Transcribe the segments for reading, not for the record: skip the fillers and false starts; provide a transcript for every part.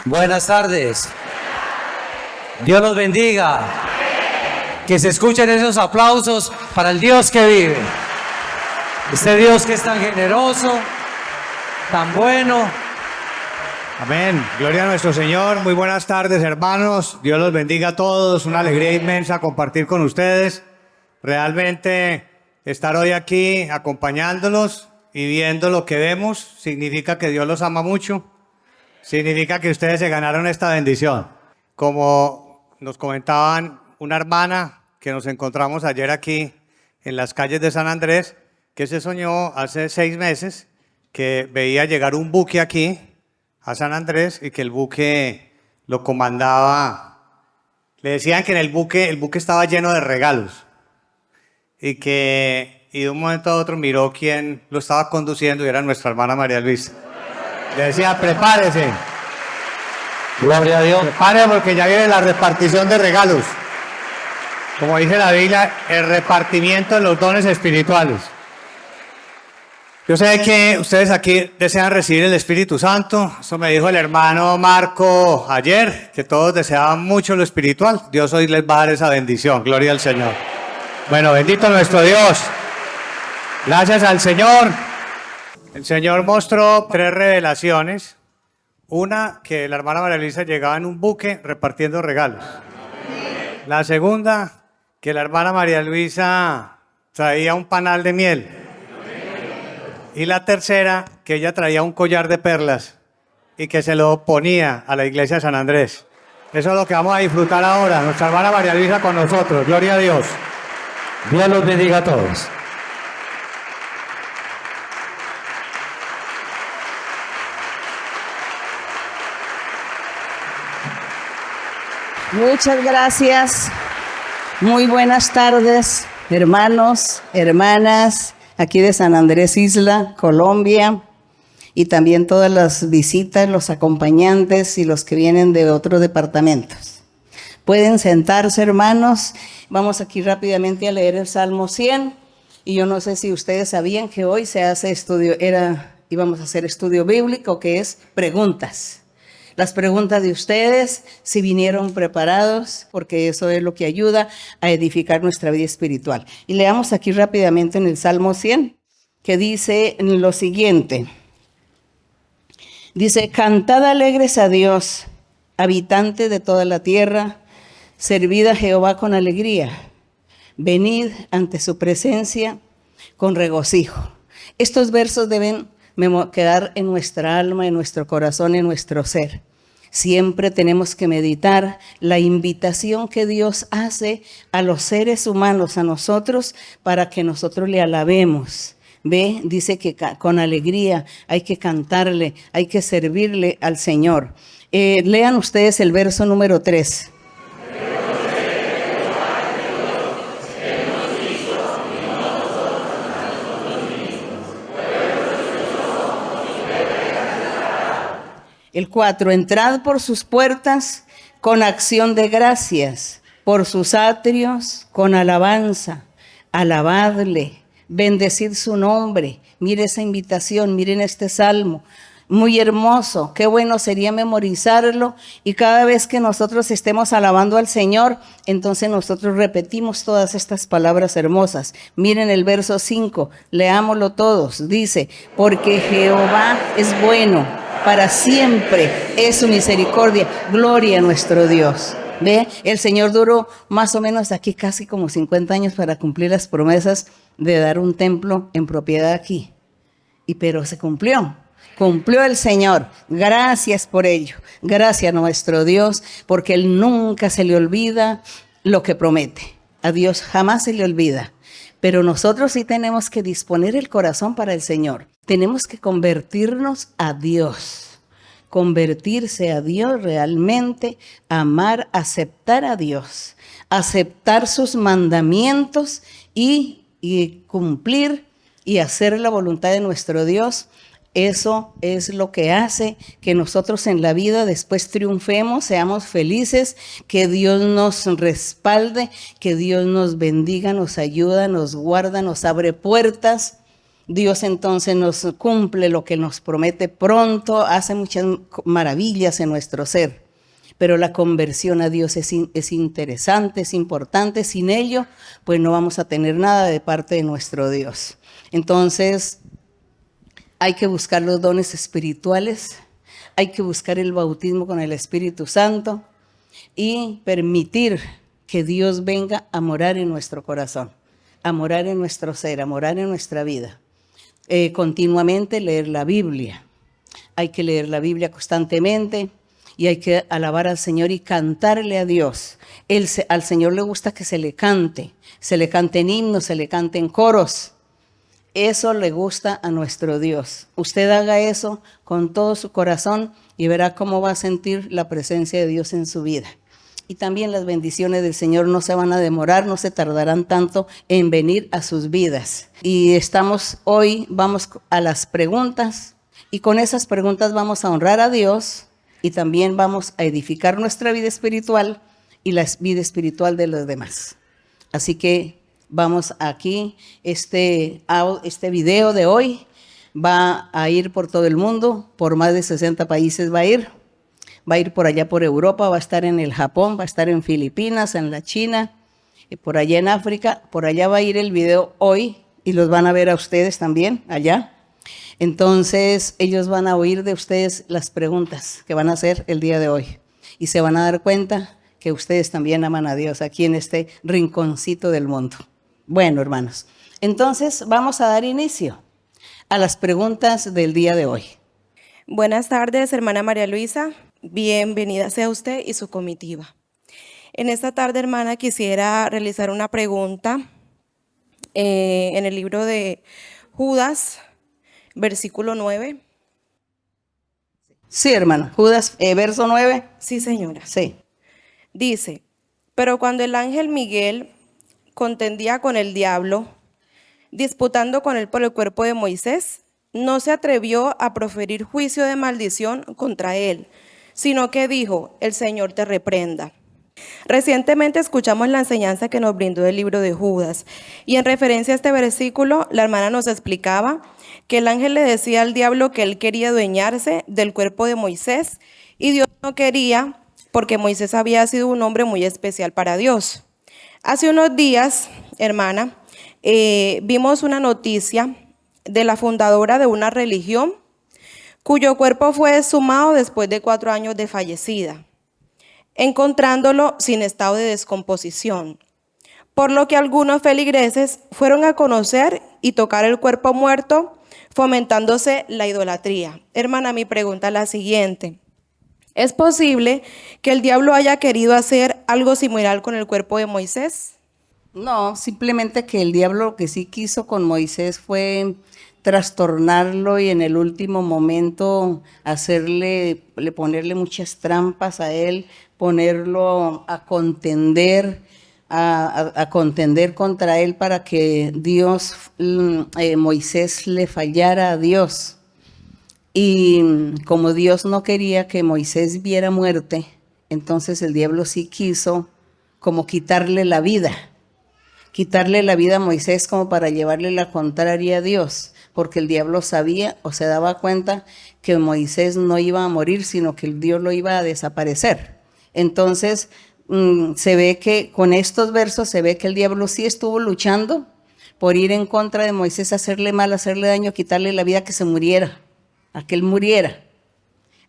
Buenas tardes. Dios los bendiga. Que se escuchen esos aplausos para el Dios que vive. Este Dios que es tan generoso, tan bueno. Amén. Gloria a nuestro Señor. Muy buenas tardes, hermanos. Dios los bendiga a todos. Una alegría inmensa compartir con ustedes. Realmente estar hoy aquí acompañándolos y viendo lo que vemos significa que Dios los ama mucho. Significa que ustedes se ganaron esta bendición. Como nos comentaban una hermana que nos encontramos ayer aquí en las calles de San Andrés, que se soñó hace 6 meses que veía llegar un buque aquí a San Andrés y que el buque lo comandaba. Le decían que en el buque estaba lleno de regalos y de un momento a otro miró quién lo estaba conduciendo y era nuestra hermana María Luisa. Le decía, prepárese. Gloria a Dios. Prepárese porque ya viene la repartición de regalos. Como dice la Biblia, el repartimiento de los dones espirituales. Yo sé que ustedes aquí desean recibir el Espíritu Santo. Eso me dijo el hermano Marco ayer, que todos deseaban mucho lo espiritual. Dios hoy les va a dar esa bendición. Gloria al Señor. Bueno, bendito nuestro Dios. Gracias al Señor. El Señor mostró 3 revelaciones. Una, que la hermana María Luisa llegaba en un buque repartiendo regalos. La segunda, que la hermana María Luisa traía un panal de miel. Y la tercera, que ella traía un collar de perlas y que se lo ponía a la iglesia de San Andrés. Eso es lo que vamos a disfrutar ahora. Nuestra hermana María Luisa con nosotros. Gloria a Dios. Dios los bendiga a todos. Muchas gracias. Muy buenas tardes, hermanos, hermanas, aquí de San Andrés Isla, Colombia, y también todas las visitas, los acompañantes y los que vienen de otros departamentos. Pueden sentarse, hermanos. Vamos aquí rápidamente a leer el Salmo 100. Y yo no sé si ustedes sabían que hoy se hace íbamos a hacer estudio bíblico, que es preguntas. Las preguntas de ustedes, si vinieron preparados, porque eso es lo que ayuda a edificar nuestra vida espiritual. Y leamos aquí rápidamente en el Salmo 100, que dice lo siguiente. Dice, cantad alegres a Dios, habitante de toda la tierra, servid a Jehová con alegría, venid ante su presencia con regocijo. Estos versos deben quedar en nuestra alma, en nuestro corazón, en nuestro ser. Siempre tenemos que meditar la invitación que Dios hace a los seres humanos, a nosotros, para que nosotros le alabemos. Ve, dice que con alegría hay que cantarle, hay que servirle al Señor. Lean ustedes el verso número 3. El 4, entrad por sus puertas con acción de gracias, por sus atrios con alabanza, alabadle, bendecid su nombre. Mire esa invitación, miren este salmo, muy hermoso. Qué bueno sería memorizarlo y cada vez que nosotros estemos alabando al Señor, entonces nosotros repetimos todas estas palabras hermosas. Miren el verso 5, leámoslo todos. Dice, porque Jehová es bueno, para siempre es su misericordia. Gloria a nuestro Dios. ¿Ve? El Señor duró más o menos aquí casi como 50 años para cumplir las promesas de dar un templo en propiedad aquí. Pero se cumplió. Cumplió el Señor. Gracias por ello. Gracias a nuestro Dios, porque Él nunca se le olvida lo que promete. A Dios jamás se le olvida. Pero nosotros sí tenemos que disponer el corazón para el Señor. Tenemos que convertirnos a Dios. Convertirse a Dios realmente, amar, aceptar a Dios. Aceptar sus mandamientos y cumplir y hacer la voluntad de nuestro Dios. Eso es lo que hace que nosotros en la vida después triunfemos, seamos felices, que Dios nos respalde, que Dios nos bendiga, nos ayuda, nos guarda, nos abre puertas Dios entonces nos cumple lo que nos promete pronto, hace muchas maravillas en nuestro ser. Pero la conversión a Dios es interesante, es importante. Sin ello, pues no vamos a tener nada de parte de nuestro Dios. Entonces, hay que buscar los dones espirituales, hay que buscar el bautismo con el Espíritu Santo y permitir que Dios venga a morar en nuestro corazón, a morar en nuestro ser, a morar en nuestra vida. Continuamente leer la Biblia. Hay que leer la Biblia constantemente y hay que alabar al Señor y cantarle a Dios. Al Señor le gusta que se le cante en himnos, se le cante en coros. Eso le gusta a nuestro Dios. Usted haga eso con todo su corazón y verá cómo va a sentir la presencia de Dios en su vida. Y también las bendiciones del Señor no se van a demorar, no se tardarán tanto en venir a sus vidas. Y vamos a las preguntas y con esas preguntas vamos a honrar a Dios y también vamos a edificar nuestra vida espiritual y la vida espiritual de los demás. Así que vamos aquí, este video de hoy va a ir por todo el mundo, por más de 60 países va a ir por allá por Europa, va a estar en el Japón, va a estar en Filipinas, en la China, por allá en África, por allá va a ir el video hoy y los van a ver a ustedes también allá. Entonces ellos van a oír de ustedes las preguntas que van a hacer el día de hoy y se van a dar cuenta que ustedes también aman a Dios aquí en este rinconcito del mundo. Bueno, hermanos, entonces vamos a dar inicio a las preguntas del día de hoy. Buenas tardes, hermana María Luisa. Bienvenida sea usted y su comitiva. En esta tarde, hermana, quisiera realizar una pregunta en el libro de Judas, versículo 9. Sí, hermano. Judas, verso 9. Sí, señora. Sí. Dice, pero cuando el ángel Miguel contendía con el diablo, disputando con él por el cuerpo de Moisés, no se atrevió a proferir juicio de maldición contra él, sino que dijo, el Señor te reprenda. Recientemente escuchamos la enseñanza que nos brindó el libro de Judas y en referencia a este versículo, la hermana nos explicaba que el ángel le decía al diablo que él quería adueñarse del cuerpo de Moisés y Dios no quería porque Moisés había sido un hombre muy especial para Dios. Hace unos días, hermana, vimos una noticia de la fundadora de una religión cuyo cuerpo fue exhumado después de 4 años de fallecida, encontrándolo sin estado de descomposición, por lo que algunos feligreses fueron a conocer y tocar el cuerpo muerto, fomentándose la idolatría. Hermana, mi pregunta es la siguiente. ¿Es posible que el diablo haya querido hacer algo similar con el cuerpo de Moisés? No, simplemente que el diablo lo que sí quiso con Moisés fue trastornarlo y en el último momento ponerle muchas trampas a él, ponerlo a contender, a contender contra él para que Moisés le fallara a Dios. Y como Dios no quería que Moisés viera muerte, entonces el diablo sí quiso como quitarle la vida a Moisés como para llevarle la contraria a Dios, porque el diablo sabía o se daba cuenta que Moisés no iba a morir, sino que Dios lo iba a desaparecer. Entonces se ve que con estos versos se ve que el diablo sí estuvo luchando por ir en contra de Moisés, hacerle mal, hacerle daño, quitarle la vida, que se muriera, a que él muriera.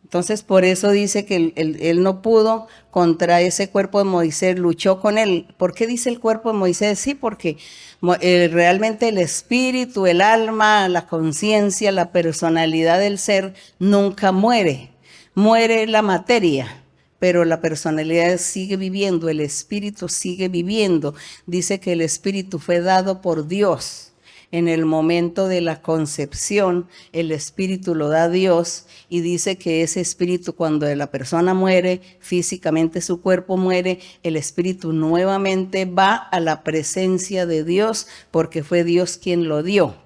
Entonces, por eso dice que él no pudo contra ese cuerpo de Moisés, luchó con él. ¿Por qué dice el cuerpo de Moisés? Sí, porque realmente el espíritu, el alma, la conciencia, la personalidad del ser nunca muere. Muere la materia, pero la personalidad sigue viviendo, el espíritu sigue viviendo. Dice que el espíritu fue dado por Dios. En el momento de la concepción, el espíritu lo da Dios y dice que ese espíritu, cuando la persona muere, físicamente su cuerpo muere, el espíritu nuevamente va a la presencia de Dios porque fue Dios quien lo dio.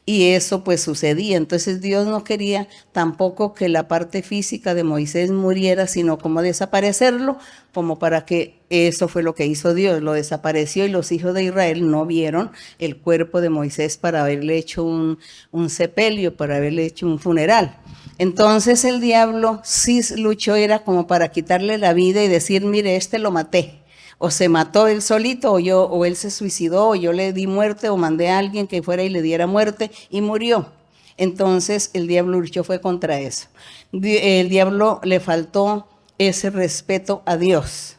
Y eso pues sucedía. Entonces Dios no quería tampoco que la parte física de Moisés muriera, sino como desaparecerlo, como para que eso fue lo que hizo Dios, lo desapareció y los hijos de Israel no vieron el cuerpo de Moisés para haberle hecho un sepelio, para haberle hecho un funeral. Entonces el diablo sí luchó, era como para quitarle la vida y decir, mire, este lo maté. O se mató él solito, o él se suicidó, o yo le di muerte, o mandé a alguien que fuera y le diera muerte, y murió. Entonces el diablo luchó fue contra eso. El diablo le faltó ese respeto a Dios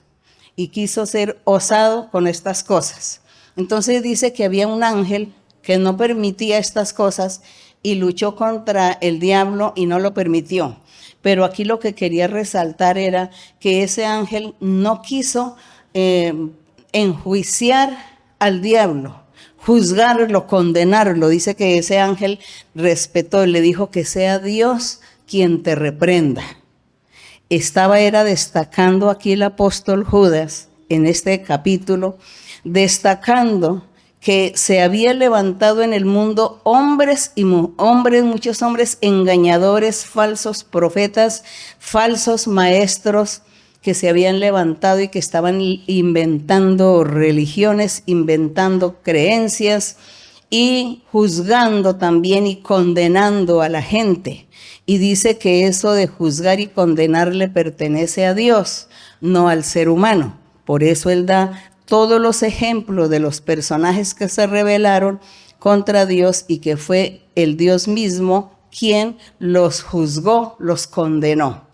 y quiso ser osado con estas cosas. Entonces dice que había un ángel que no permitía estas cosas y luchó contra el diablo y no lo permitió. Pero aquí lo que quería resaltar era que ese ángel no quiso enjuiciar al diablo, juzgarlo, condenarlo. Dice que ese ángel respetó y le dijo que sea Dios quien te reprenda. Era destacando aquí el apóstol Judas en este capítulo, destacando que se había levantado en el mundo muchos hombres engañadores, falsos profetas, falsos maestros, que se habían levantado y que estaban inventando religiones, inventando creencias y juzgando también y condenando a la gente. Y dice que eso de juzgar y condenar le pertenece a Dios, no al ser humano. Por eso él da todos los ejemplos de los personajes que se rebelaron contra Dios y que fue el Dios mismo quien los juzgó, los condenó.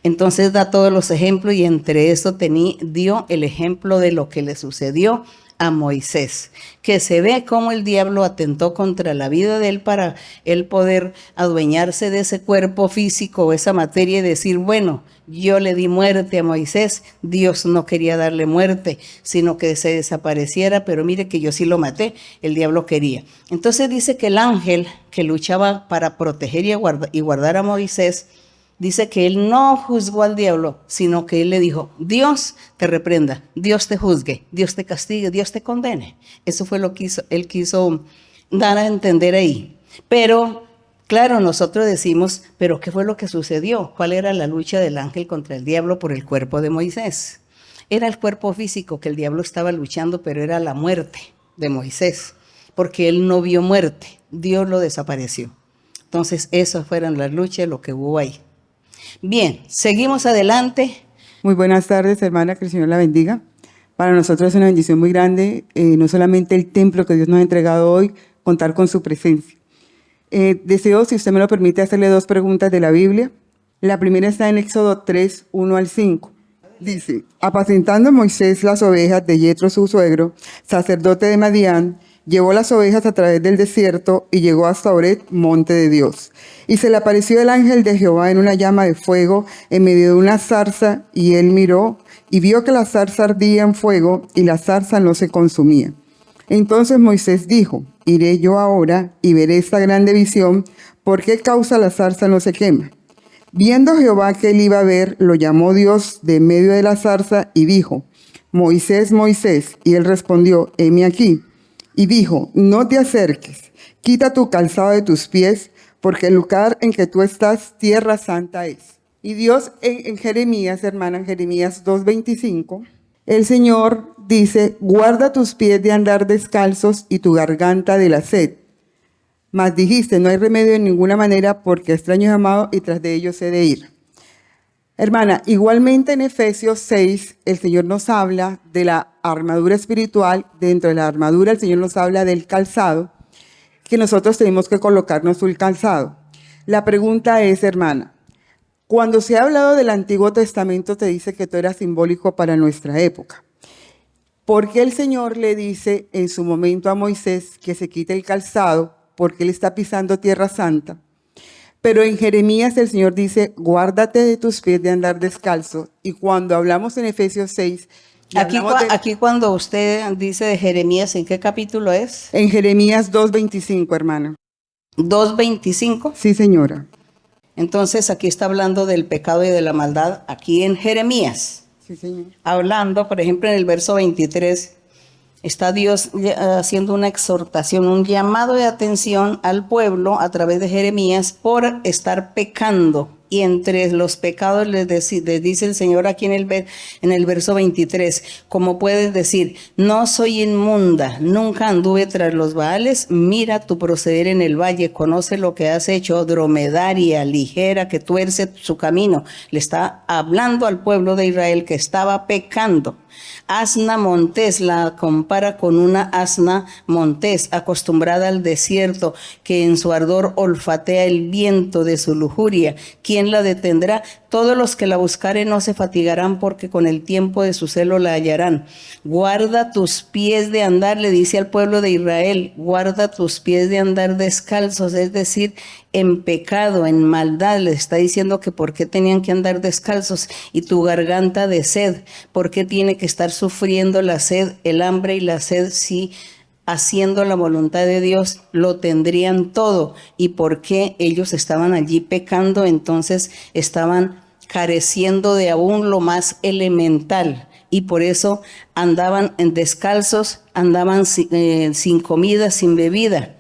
Entonces da todos los ejemplos y entre eso dio el ejemplo de lo que le sucedió a Moisés, que se ve cómo el diablo atentó contra la vida de él para él poder adueñarse de ese cuerpo físico o esa materia y decir, bueno, yo le di muerte a Moisés, Dios no quería darle muerte, sino que se desapareciera, pero mire que yo sí lo maté, el diablo quería. Entonces dice que el ángel que luchaba para proteger y guardar a Moisés, dice que él no juzgó al diablo, sino que él le dijo, Dios te reprenda, Dios te juzgue, Dios te castigue, Dios te condene. Eso fue lo que él quiso dar a entender ahí. Pero, claro, nosotros decimos, ¿pero qué fue lo que sucedió? ¿Cuál era la lucha del ángel contra el diablo por el cuerpo de Moisés? Era el cuerpo físico que el diablo estaba luchando, pero era la muerte de Moisés, porque él no vio muerte, Dios lo desapareció. Entonces, esas fueron las luchas, lo que hubo ahí. Bien, seguimos adelante. Muy buenas tardes, hermana, que el Señor la bendiga. Para nosotros es una bendición muy grande, no solamente el templo que Dios nos ha entregado hoy, contar con su presencia. Deseo, si usted me lo permite, hacerle 2 preguntas de la Biblia. La primera está en Éxodo 3, 1 al 5. Dice, apacentando Moisés las ovejas de Yetro su suegro, sacerdote de Madián, llevó las ovejas a través del desierto y llegó hasta Oret, monte de Dios. Y se le apareció el ángel de Jehová en una llama de fuego en medio de una zarza, y él miró y vio que la zarza ardía en fuego y la zarza no se consumía. Entonces Moisés dijo, iré yo ahora y veré esta grande visión, ¿por qué causa la zarza no se quema? Viendo Jehová que él iba a ver, lo llamó Dios de en medio de la zarza y dijo, Moisés, Moisés, y él respondió, heme aquí. Y dijo, no te acerques, quita tu calzado de tus pies, porque el lugar en que tú estás, tierra santa es. Y Dios en Jeremías, hermana, en Jeremías 2:25, el Señor dice, guarda tus pies de andar descalzos y tu garganta de la sed. Mas dijiste, no hay remedio en ninguna manera, porque extraño es amado y tras de ellos he de ir. Hermana, igualmente en Efesios 6, el Señor nos habla de la armadura espiritual. Dentro de la armadura, el Señor nos habla del calzado, que nosotros tenemos que colocarnos el calzado. La pregunta es, hermana, cuando se ha hablado del Antiguo Testamento, te dice que todo era simbólico para nuestra época. ¿Por qué el Señor le dice en su momento a Moisés que se quite el calzado? Porque él está pisando tierra santa. Pero en Jeremías el Señor dice, guárdate de tus pies de andar descalzo. Y cuando hablamos en Efesios 6... Aquí cuando usted dice de Jeremías, ¿en qué capítulo es? En Jeremías 2:25, hermana. ¿2:25? Sí, señora. Entonces aquí está hablando del pecado y de la maldad, aquí en Jeremías. Sí, señor. Hablando, por ejemplo, en el verso 23, Está Dios haciendo una exhortación, un llamado de atención al pueblo a través de Jeremías por estar pecando. Y entre los pecados les dice el Señor aquí en el verso 23, como puedes decir, no soy inmunda, nunca anduve tras los Baales, mira tu proceder en el valle, conoce lo que has hecho, dromedaria, ligera, que tuerce su camino. Le está hablando al pueblo de Israel que estaba pecando. Asna montés, la compara con una asna montés, acostumbrada al desierto, que en su ardor olfatea el viento de su lujuria. ¿Quién la detendrá? Todos los que la buscaren no se fatigarán, porque con el tiempo de su celo la hallarán. Guarda tus pies de andar, le dice al pueblo de Israel, guarda tus pies de andar descalzos, es decir, en pecado, en maldad. Le está diciendo que por qué tenían que andar descalzos. Y tu garganta de sed, ¿por qué tiene que estar sufriendo la sed, el hambre y la sed, si haciendo la voluntad de Dios lo tendrían todo? ¿Y por qué ellos estaban allí pecando? Entonces estaban careciendo de aún lo más elemental, y por eso andaban descalzos, andaban sin comida, sin bebida.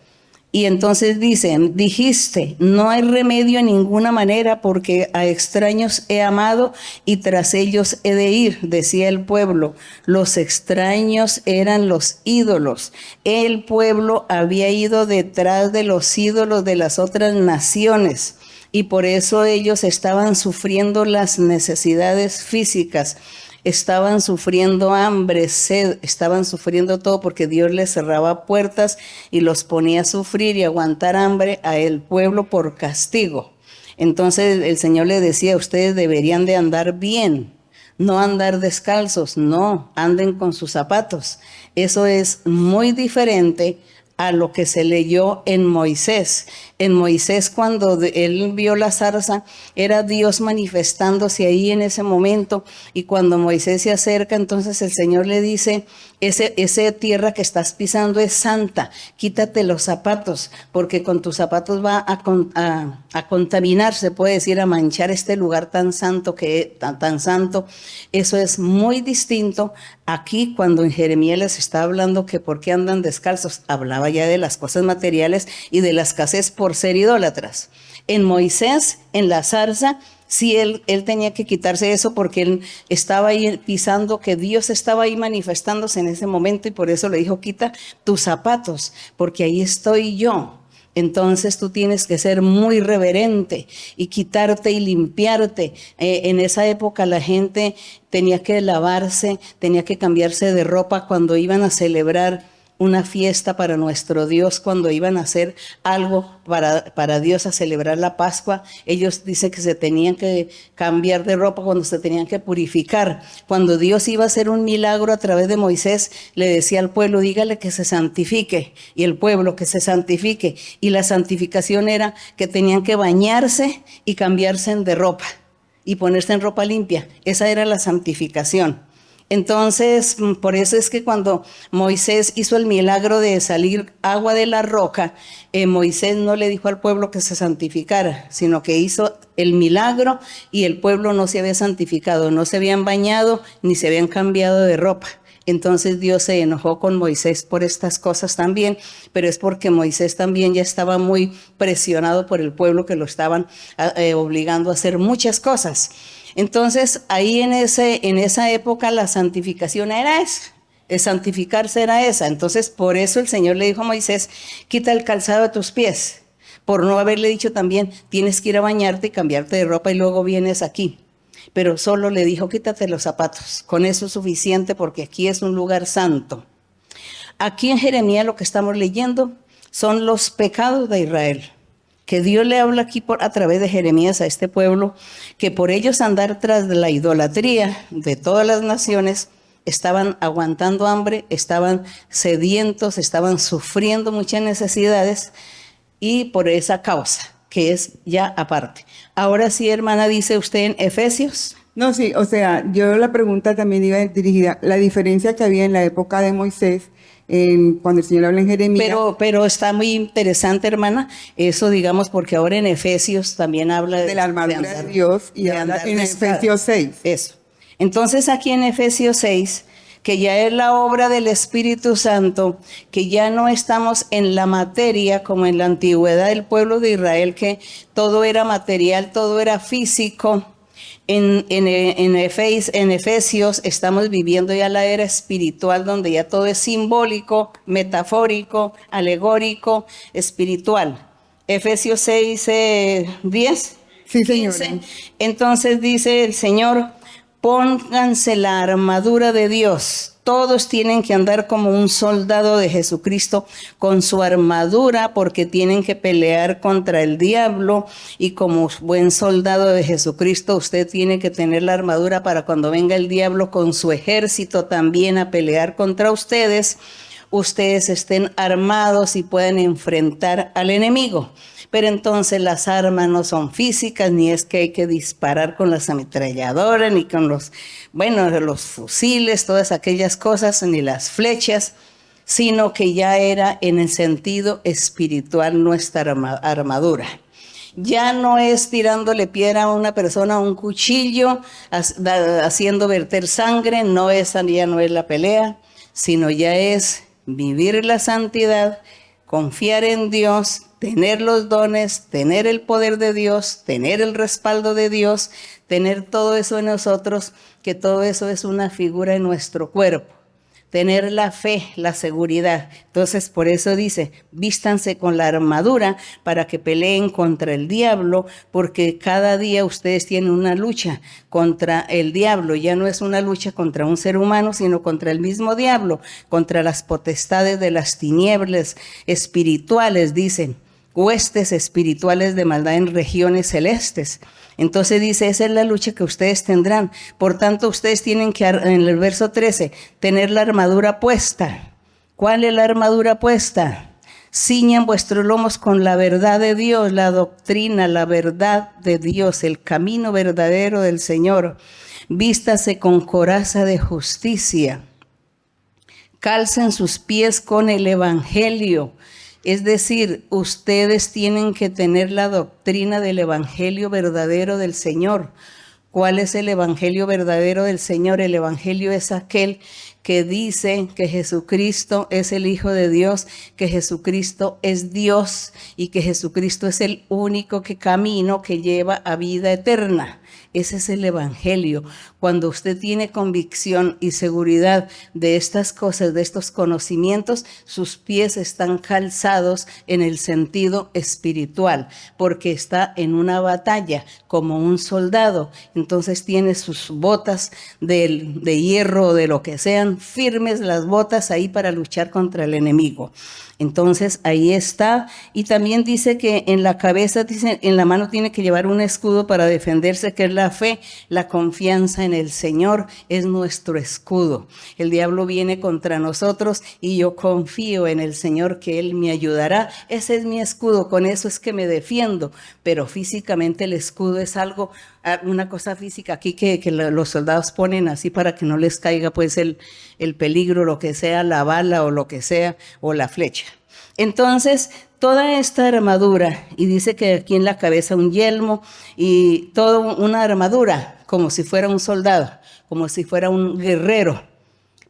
Y entonces dicen, dijiste, no hay remedio en ninguna manera, porque a extraños he amado y tras ellos he de ir, decía el pueblo. Los extraños eran los ídolos. El pueblo había ido detrás de los ídolos de las otras naciones, y por eso ellos estaban sufriendo las necesidades físicas. Estaban sufriendo hambre, sed, estaban sufriendo todo, porque Dios les cerraba puertas y los ponía a sufrir y aguantar hambre a el pueblo por castigo. Entonces el Señor les decía, ustedes deberían de andar bien, no andar descalzos, no, anden con sus zapatos. Eso es muy diferente a lo que se leyó en Moisés. En Moisés, cuando él vio la zarza, era Dios manifestándose ahí en ese momento, y cuando Moisés se acerca, entonces el Señor le dice, esa tierra que estás pisando es santa, quítate los zapatos, porque con tus zapatos va a contaminar, se puede decir, a manchar este lugar tan santo, tan santo. Eso es muy distinto. Aquí, cuando en Jeremías les está hablando que por qué andan descalzos, hablaba ya de las cosas materiales y de la escasez por ser idólatras. En Moisés, en la zarza, sí, él tenía que quitarse eso, porque él estaba ahí pisando, que Dios estaba ahí manifestándose en ese momento, y por eso le dijo, quita tus zapatos, porque ahí estoy yo. Entonces tú tienes que ser muy reverente y quitarte y limpiarte. En esa época la gente tenía que lavarse, tenía que cambiarse de ropa cuando iban a celebrar una fiesta para nuestro Dios, cuando iban a hacer algo para Dios, a celebrar la Pascua. Ellos dicen que se tenían que cambiar de ropa cuando se tenían que purificar. Cuando Dios iba a hacer un milagro a través de Moisés, le decía al pueblo, dígale que se santifique, y el pueblo que se santifique. Y la santificación era que tenían que bañarse y cambiarse de ropa y ponerse en ropa limpia. Esa era la santificación. Entonces, por eso es que cuando Moisés hizo el milagro de salir agua de la roca, Moisés no le dijo al pueblo que se santificara, sino que hizo el milagro, y el pueblo no se había santificado, no se habían bañado ni se habían cambiado de ropa. Entonces Dios se enojó con Moisés por estas cosas también, pero es porque Moisés también ya estaba muy presionado por el pueblo, que lo estaban obligando a hacer muchas cosas. Entonces, ahí en esa época la santificación era esa, el santificarse era esa. Entonces, por eso el Señor le dijo a Moisés, quita el calzado de tus pies, por no haberle dicho también, tienes que ir a bañarte y cambiarte de ropa y luego vienes aquí. Pero solo le dijo, quítate los zapatos, con eso es suficiente, porque aquí es un lugar santo. Aquí en Jeremías lo que estamos leyendo son los pecados de Israel, que Dios le habla aquí a través de Jeremías a este pueblo, que por ellos andar tras de la idolatría de todas las naciones, estaban aguantando hambre, estaban sedientos, estaban sufriendo muchas necesidades, y por esa causa, que es ya aparte. Ahora sí, hermana, dice usted en Efesios. No, sí, o sea, yo la pregunta también iba dirigida, la diferencia que había en la época de Moisés, cuando el Señor habla en Jeremías. Pero está muy interesante, hermana, eso, digamos, porque ahora en Efesios también habla de la armadura de Dios, y habla en Efesios 6. Eso. Entonces aquí en Efesios 6, que ya es la obra del Espíritu Santo, que ya no estamos en la materia como en la antigüedad del pueblo de Israel, que todo era material, todo era físico. En Efesios estamos viviendo ya la era espiritual, donde ya todo es simbólico, metafórico, alegórico, espiritual. Efesios 6, 10. Sí, señora. 15. Entonces dice el Señor, pónganse la armadura de Dios. Todos tienen que andar como un soldado de Jesucristo con su armadura, porque tienen que pelear contra el diablo, y como buen soldado de Jesucristo usted tiene que tener la armadura para cuando venga el diablo con su ejército también a pelear contra ustedes, ustedes estén armados y puedan enfrentar al enemigo. Pero entonces las armas no son físicas, ni es que hay que disparar con las ametralladoras, ni con los fusiles, todas aquellas cosas, ni las flechas, sino que ya era en el sentido espiritual nuestra armadura. Ya no es tirándole piedra a una persona, un cuchillo, haciendo verter sangre, ya no es la pelea, sino ya es vivir la santidad, confiar en Dios, tener los dones, tener el poder de Dios, tener el respaldo de Dios, tener todo eso en nosotros, que todo eso es una figura en nuestro cuerpo. Tener la fe, la seguridad. Entonces, por eso dice, vístanse con la armadura para que peleen contra el diablo, porque cada día ustedes tienen una lucha contra el diablo. Ya no es una lucha contra un ser humano, sino contra el mismo diablo, contra las potestades de las tinieblas espirituales, dicen, huestes espirituales de maldad en regiones celestes. Entonces dice, esa es la lucha que ustedes tendrán. Por tanto, ustedes tienen que, en el verso 13, tener la armadura puesta. ¿Cuál es la armadura puesta? Ciñan vuestros lomos con la verdad de Dios, la doctrina, la verdad de Dios, el camino verdadero del Señor. Vístase con coraza de justicia. Calcen sus pies con el evangelio. Es decir, ustedes tienen que tener la doctrina del evangelio verdadero del Señor. ¿Cuál es el evangelio verdadero del Señor? El evangelio es aquel que dice que Jesucristo es el Hijo de Dios, que Jesucristo es Dios y que Jesucristo es el único camino que lleva a vida eterna. Ese es el evangelio. Cuando usted tiene convicción y seguridad de estas cosas, de estos conocimientos, sus pies están calzados en el sentido espiritual, porque está en una batalla como un soldado. Entonces tiene sus botas de hierro o de lo que sean, firmes las botas ahí para luchar contra el enemigo. Entonces ahí está, y también dice que en la cabeza, dice, en la mano tiene que llevar un escudo para defenderse, que es la fe, la confianza en el Señor es nuestro escudo. El diablo viene contra nosotros y yo confío en el Señor que Él me ayudará. Ese es mi escudo, con eso es que me defiendo, pero físicamente el escudo es algo, una cosa física aquí que los soldados ponen así para que no les caiga pues el peligro, lo que sea, la bala o lo que sea, o la flecha. Entonces, toda esta armadura, y dice que aquí en la cabeza un yelmo y toda una armadura, como si fuera un soldado, como si fuera un guerrero,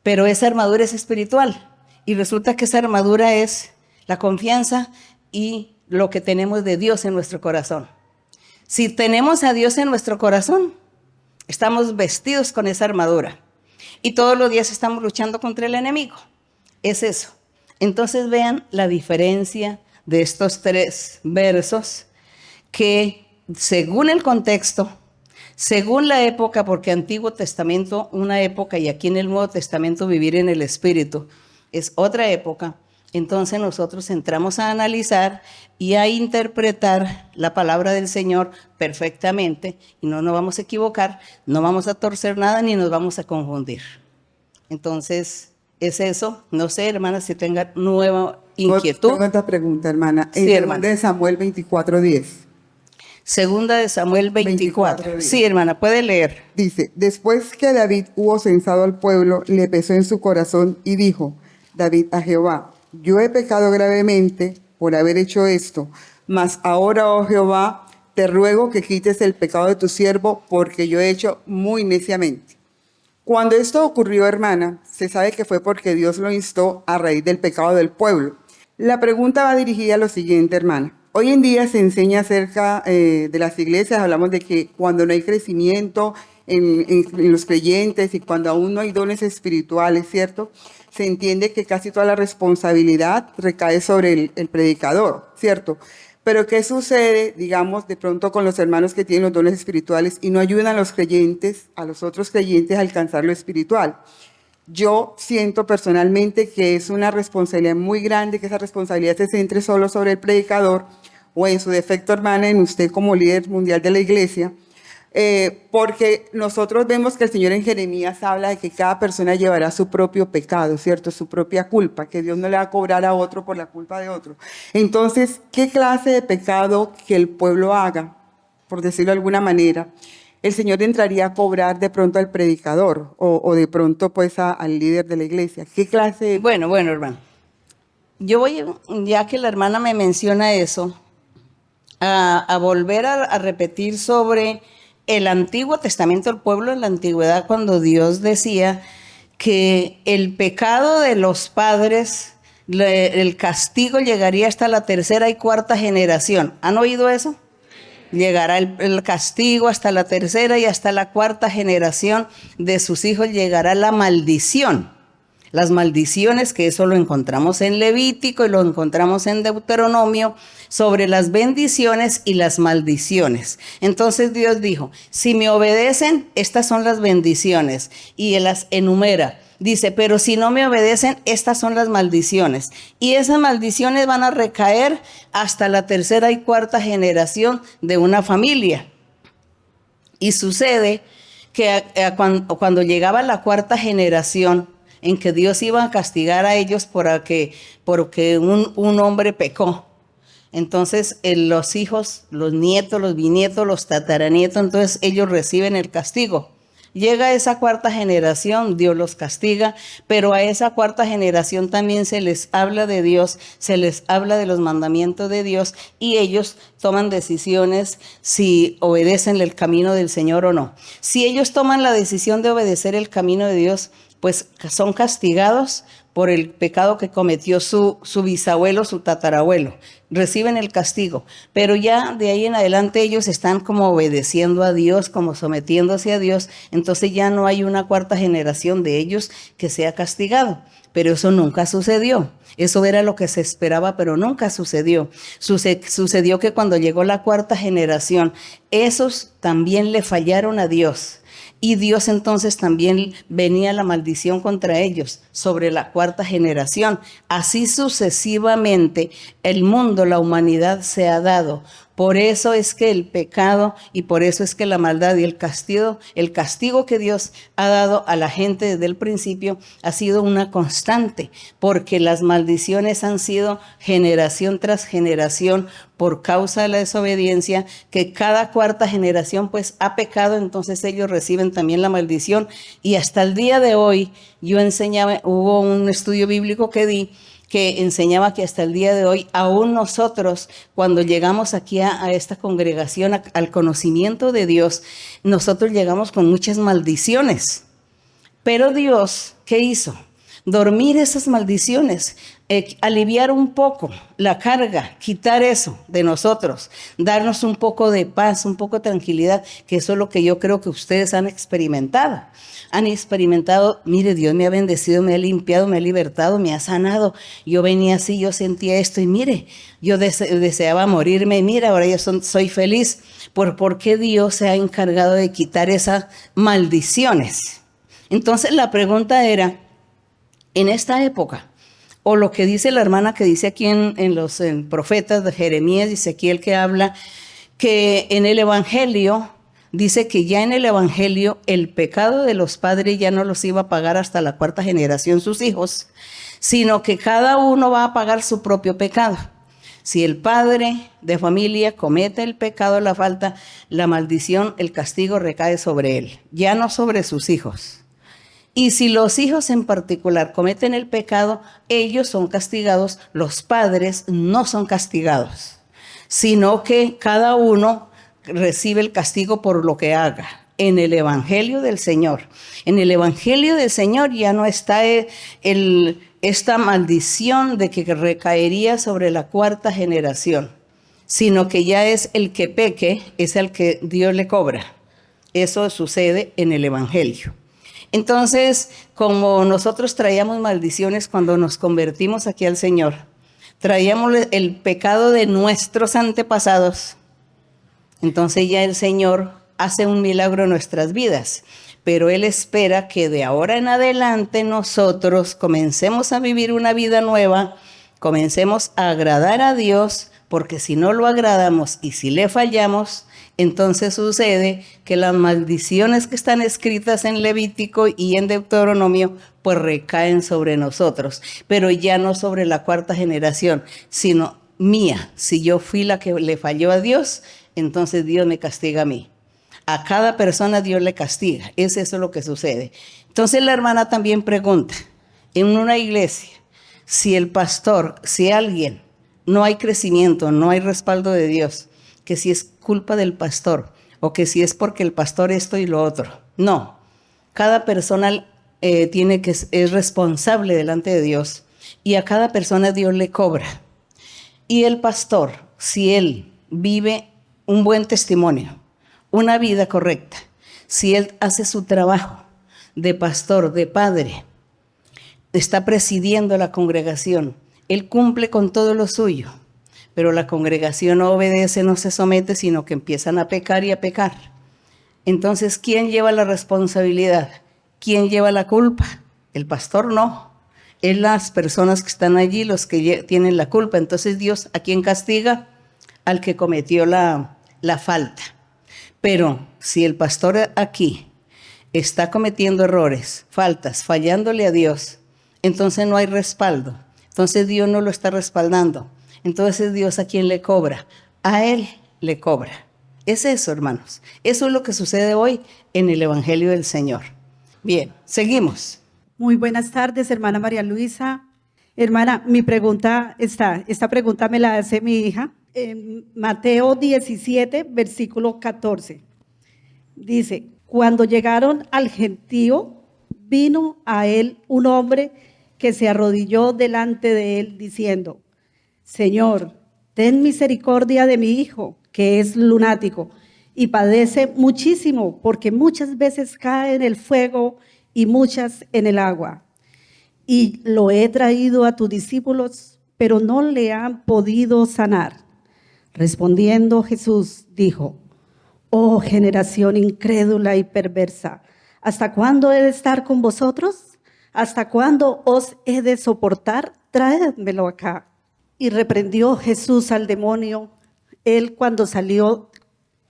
pero esa armadura es espiritual, y resulta que esa armadura es la confianza y lo que tenemos de Dios en nuestro corazón. Si tenemos a Dios en nuestro corazón, estamos vestidos con esa armadura y todos los días estamos luchando contra el enemigo. Es eso. Entonces vean la diferencia de estos tres versos que según el contexto, según la época, porque Antiguo Testamento una época y aquí en el Nuevo Testamento vivir en el Espíritu es otra época. Entonces nosotros entramos a analizar y a interpretar la palabra del Señor perfectamente y no nos vamos a equivocar, no vamos a torcer nada ni nos vamos a confundir. Entonces es eso. No sé, hermana, si tenga nueva inquietud. Tengo otra pregunta, hermana. Sí, hermana. De Samuel 24:10. Segunda de Samuel 24. Sí, hermana, puede leer. Dice, después que David hubo censado al pueblo, le pesó en su corazón y dijo, David a Jehová, yo he pecado gravemente por haber hecho esto, mas ahora, oh Jehová, te ruego que quites el pecado de tu siervo, porque yo he hecho muy neciamente. Cuando esto ocurrió, hermana, se sabe que fue porque Dios lo instó a raíz del pecado del pueblo. La pregunta va dirigida a lo siguiente, hermana. Hoy en día se enseña acerca de las iglesias, hablamos de que cuando no hay crecimiento en los creyentes y cuando aún no hay dones espirituales, ¿cierto? Se entiende que casi toda la responsabilidad recae sobre el predicador, ¿cierto? Pero ¿qué sucede, digamos, de pronto con los hermanos que tienen los dones espirituales y no ayudan a los creyentes, a los otros creyentes a alcanzar lo espiritual? Yo siento personalmente que es una responsabilidad muy grande, que esa responsabilidad se centre solo sobre el predicador o en su defecto, hermana, en usted como líder mundial de la iglesia, porque nosotros vemos que el Señor en Jeremías habla de que cada persona llevará su propio pecado, ¿cierto? Su propia culpa, que Dios no le va a cobrar a otro por la culpa de otro. Entonces, ¿qué clase de pecado que el pueblo haga, por decirlo de alguna manera, el Señor entraría a cobrar de pronto al predicador o de pronto pues al líder de la iglesia? ¿Qué clase de... Bueno, hermano. Yo voy, ya que la hermana me menciona eso, a volver a repetir sobre el Antiguo Testamento, el pueblo en la antigüedad, cuando Dios decía que el pecado de los padres, el castigo llegaría hasta la tercera y cuarta generación. ¿Han oído eso? Llegará el castigo hasta la tercera y hasta la cuarta generación de sus hijos llegará la maldición. Las maldiciones, que eso lo encontramos en Levítico y lo encontramos en Deuteronomio, sobre las bendiciones y las maldiciones. Entonces Dios dijo, si me obedecen, estas son las bendiciones. Y Él las enumera. Dice, pero si no me obedecen, estas son las maldiciones. Y esas maldiciones van a recaer hasta la tercera y cuarta generación de una familia. Y sucede que cuando llegaba la cuarta generación, en que Dios iba a castigar a ellos porque un hombre pecó. Entonces los hijos, los nietos, los bisnietos, los tataranietos, entonces ellos reciben el castigo. Llega esa cuarta generación, Dios los castiga, pero a esa cuarta generación también se les habla de Dios, se les habla de los mandamientos de Dios y ellos toman decisiones si obedecen el camino del Señor o no. Si ellos toman la decisión de obedecer el camino de Dios, pues son castigados por el pecado que cometió su bisabuelo, su tatarabuelo. Reciben el castigo, pero ya de ahí en adelante ellos están como obedeciendo a Dios, como sometiéndose a Dios, entonces ya no hay una cuarta generación de ellos que sea castigado. Pero eso nunca sucedió. Eso era lo que se esperaba, pero nunca sucedió. Sucedió que cuando llegó la cuarta generación, esos también le fallaron a Dios. Y Dios entonces también venía la maldición contra ellos sobre la cuarta generación. Así sucesivamente el mundo, la humanidad se ha dado. Por eso es que el pecado y por eso es que la maldad y el castigo que Dios ha dado a la gente desde el principio ha sido una constante, porque las maldiciones han sido generación tras generación por causa de la desobediencia, que cada cuarta generación pues ha pecado, entonces ellos reciben también la maldición. Y hasta el día de hoy yo enseñaba, hubo un estudio bíblico que di, que enseñaba que hasta el día de hoy, aún nosotros, cuando llegamos aquí a esta congregación, al conocimiento de Dios, nosotros llegamos con muchas maldiciones. Pero Dios, ¿qué hizo? Dormir esas maldiciones, aliviar un poco la carga, quitar eso de nosotros, darnos un poco de paz, un poco de tranquilidad, que eso es lo que yo creo que ustedes han experimentado. Han experimentado, mire, Dios me ha bendecido, me ha limpiado, me ha libertado, me ha sanado. Yo venía así, yo sentía esto y mire, yo deseaba morirme y mira, ahora yo soy feliz. ¿Por qué Dios se ha encargado de quitar esas maldiciones? Entonces la pregunta era, en esta época, o lo que dice la hermana que dice aquí en los profetas de Jeremías y Ezequiel, que habla que en el Evangelio, dice que ya en el Evangelio el pecado de los padres ya no los iba a pagar hasta la cuarta generación sus hijos, sino que cada uno va a pagar su propio pecado. Si el padre de familia comete el pecado, la falta, la maldición, el castigo recae sobre él, ya no sobre sus hijos. Y si los hijos en particular cometen el pecado, ellos son castigados, los padres no son castigados, sino que cada uno recibe el castigo por lo que haga. en el Evangelio del Señor. En el Evangelio del Señor ya no está esta maldición de que recaería sobre la cuarta generación, sino que ya es el que peque, es el que Dios le cobra. Eso sucede en el Evangelio. Entonces, como nosotros traíamos maldiciones cuando nos convertimos aquí al Señor, traíamos el pecado de nuestros antepasados, entonces ya el Señor hace un milagro en nuestras vidas, pero Él espera que de ahora en adelante nosotros comencemos a vivir una vida nueva, comencemos a agradar a Dios, porque si no lo agradamos y si le fallamos, entonces sucede que las maldiciones que están escritas en Levítico y en Deuteronomio, pues recaen sobre nosotros, pero ya no sobre la cuarta generación, sino mía. Si yo fui la que le falló a Dios, entonces Dios me castiga a mí. A cada persona Dios le castiga. Es eso lo que sucede. Entonces la hermana también pregunta, en una iglesia, si el pastor, si alguien, no hay crecimiento, no hay respaldo de Dios, que si es culpa del pastor o que si es porque el pastor esto y lo otro. No, cada persona es responsable delante de Dios y a cada persona Dios le cobra. Y el pastor, si él vive un buen testimonio, una vida correcta, si él hace su trabajo de pastor, de padre, está presidiendo la congregación, él cumple con todo lo suyo, pero la congregación no obedece, no se somete, sino que empiezan a pecar y a pecar. Entonces, ¿quién lleva la responsabilidad? ¿Quién lleva la culpa? El pastor no. Es las personas que están allí los que tienen la culpa. Entonces, Dios, ¿a quién castiga? Al que cometió la falta. Pero si el pastor aquí está cometiendo errores, faltas, fallándole a Dios, entonces no hay respaldo. Entonces Dios no lo está respaldando. Entonces Dios, ¿a quién le cobra? A Él le cobra. Es eso, hermanos. Eso es lo que sucede hoy en el Evangelio del Señor. Bien, seguimos. Muy buenas tardes, hermana María Luisa. Hermana, esta pregunta me la hace mi hija. En Mateo 17, versículo 14. Dice, cuando llegaron al gentío, vino a él un hombre que se arrodilló delante de él diciendo, Señor, ten misericordia de mi hijo, que es lunático y padece muchísimo, porque muchas veces cae en el fuego y muchas en el agua. Y lo he traído a tus discípulos, pero no le han podido sanar. Respondiendo Jesús dijo, oh generación incrédula y perversa, ¿hasta cuándo he de estar con vosotros? ¿Hasta cuándo os he de soportar? Traédmelo acá. Y reprendió Jesús al demonio, él cuando salió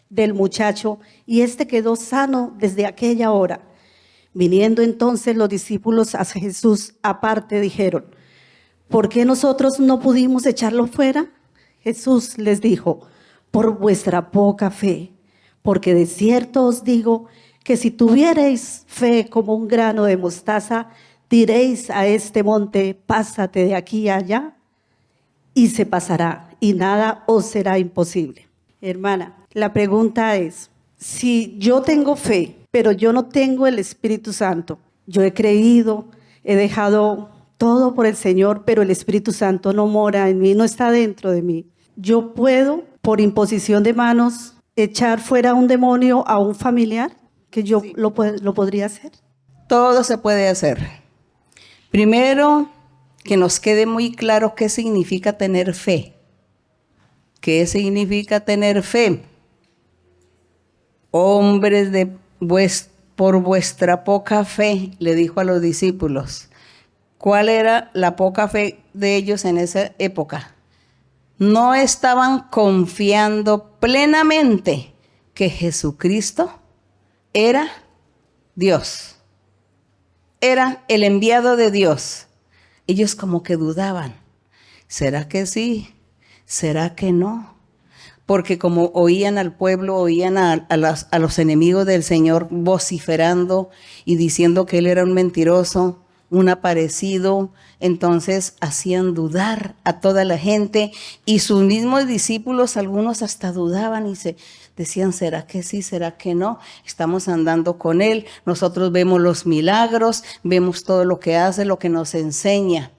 del muchacho, y éste quedó sano desde aquella hora. Viniendo entonces los discípulos a Jesús aparte, dijeron, ¿por qué nosotros no pudimos echarlo fuera? Jesús les dijo, por vuestra poca fe, porque de cierto os digo que si tuvierais fe como un grano de mostaza, diréis a este monte, pásate de aquí a allá, y se pasará, y nada os será imposible. Hermana, la pregunta es, si yo tengo fe, pero yo no tengo el Espíritu Santo, yo he creído, he dejado todo por el Señor, pero el Espíritu Santo no mora en mí, no está dentro de mí. Yo puedo, por imposición de manos, echar fuera un demonio a un familiar, que yo sí lo podría hacer. Todo se puede hacer. Primero, que nos quede muy claro qué significa tener fe. ¿Qué significa tener fe? Hombres por vuestra poca fe, le dijo a los discípulos. ¿Cuál era la poca fe de ellos en esa época? No estaban confiando plenamente que Jesucristo era Dios. Era el enviado de Dios. Ellos como que dudaban. ¿Será que sí? ¿Será que no? Porque como oían al pueblo, oían a los enemigos del Señor vociferando y diciendo que Él era un mentiroso, un aparecido. Entonces hacían dudar a toda la gente y sus mismos discípulos, algunos hasta dudaban y se decían, ¿será que sí? ¿Será que no? Estamos andando con él, nosotros vemos los milagros, vemos todo lo que hace, lo que nos enseña,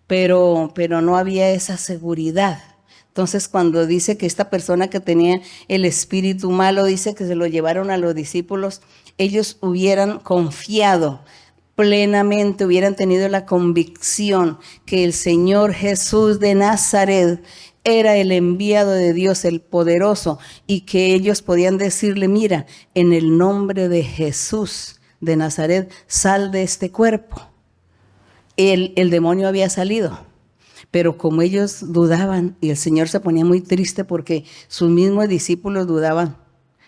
pero no había esa seguridad. Entonces, cuando dice que esta persona que tenía el espíritu malo, dice que se lo llevaron a los discípulos, ellos hubieran confiado plenamente, hubieran tenido la convicción que el Señor Jesús de Nazaret era el enviado de Dios, el poderoso, y que ellos podían decirle, mira, en el nombre de Jesús de Nazaret, sal de este cuerpo. El demonio había salido. Pero como ellos dudaban, y el Señor se ponía muy triste porque sus mismos discípulos dudaban,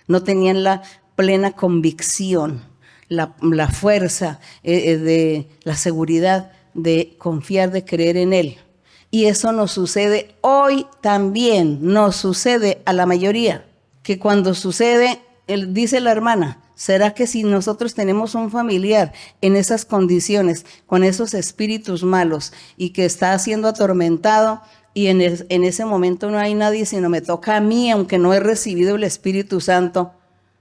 no tenían la plena convicción, la fuerza, de la seguridad de confiar, de creer en Él. Y eso nos sucede hoy también, nos sucede a la mayoría, que cuando sucede, dice la hermana, ¿será que si nosotros tenemos un familiar en esas condiciones, con esos espíritus malos y que está siendo atormentado y en ese momento no hay nadie, sino me toca a mí, aunque no he recibido el Espíritu Santo,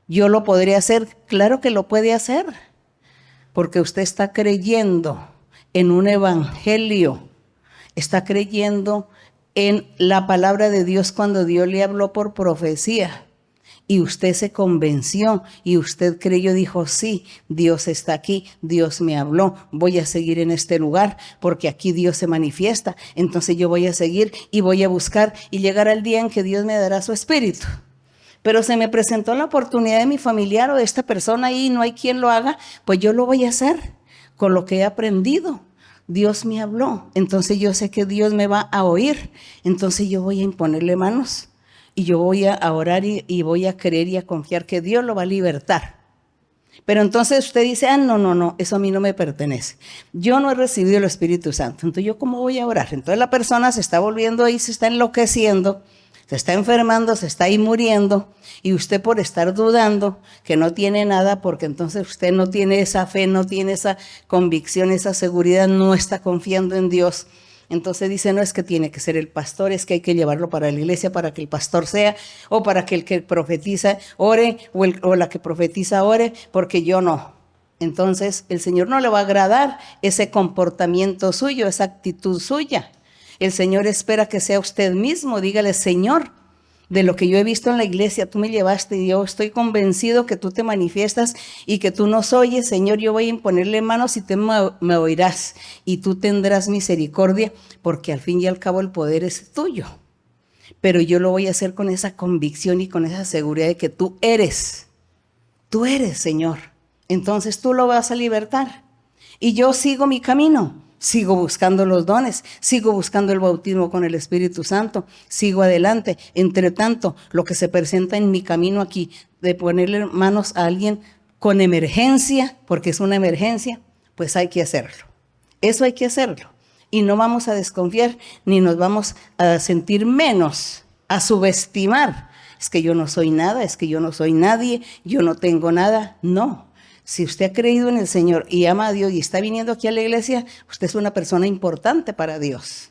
yo lo podría hacer? Claro que lo puede hacer, porque usted está creyendo en un evangelio, está creyendo en la palabra de Dios cuando Dios le habló por profecía. Y usted se convenció y usted creyó, dijo, sí, Dios está aquí, Dios me habló, voy a seguir en este lugar porque aquí Dios se manifiesta. Entonces yo voy a seguir y voy a buscar y llegar al día en que Dios me dará su espíritu. Pero se me presentó la oportunidad de mi familiar o de esta persona y no hay quien lo haga, pues yo lo voy a hacer con lo que he aprendido. Dios me habló, entonces yo sé que Dios me va a oír, entonces yo voy a imponerle manos. Y yo voy a orar y voy a creer y a confiar que Dios lo va a libertar. Pero entonces usted dice, no, eso a mí no me pertenece. Yo no he recibido el Espíritu Santo. Entonces, ¿yo cómo voy a orar? Entonces la persona se está volviendo ahí, se está enloqueciendo, se está enfermando, se está ahí muriendo. Y usted por estar dudando que no tiene nada, porque entonces usted no tiene esa fe, no tiene esa convicción, esa seguridad, no está confiando en Dios. Entonces dice, no es que tiene que ser el pastor, es que hay que llevarlo para la iglesia para que el pastor sea, o para que el que profetiza ore, o la que profetiza ore, porque yo no. Entonces el Señor no le va a agradar ese comportamiento suyo, esa actitud suya. El Señor espera que sea usted mismo, dígale, Señor, de lo que yo he visto en la iglesia, tú me llevaste y yo estoy convencido que tú te manifiestas y que tú nos oyes, Señor, yo voy a imponerle manos y tú me oirás y tú tendrás misericordia, porque al fin y al cabo el poder es tuyo. Pero yo lo voy a hacer con esa convicción y con esa seguridad de que tú eres, Señor. Entonces tú lo vas a libertar y yo sigo mi camino. Sigo buscando los dones, sigo buscando el bautismo con el Espíritu Santo, sigo adelante. Entre tanto, lo que se presenta en mi camino aquí, de ponerle manos a alguien con emergencia, porque es una emergencia, pues hay que hacerlo. Eso hay que hacerlo. Y no vamos a desconfiar, ni nos vamos a sentir menos, a subestimar. Es que yo no soy nada, es que yo no soy nadie, yo no tengo nada. No. Si usted ha creído en el Señor y ama a Dios y está viniendo aquí a la iglesia, usted es una persona importante para Dios.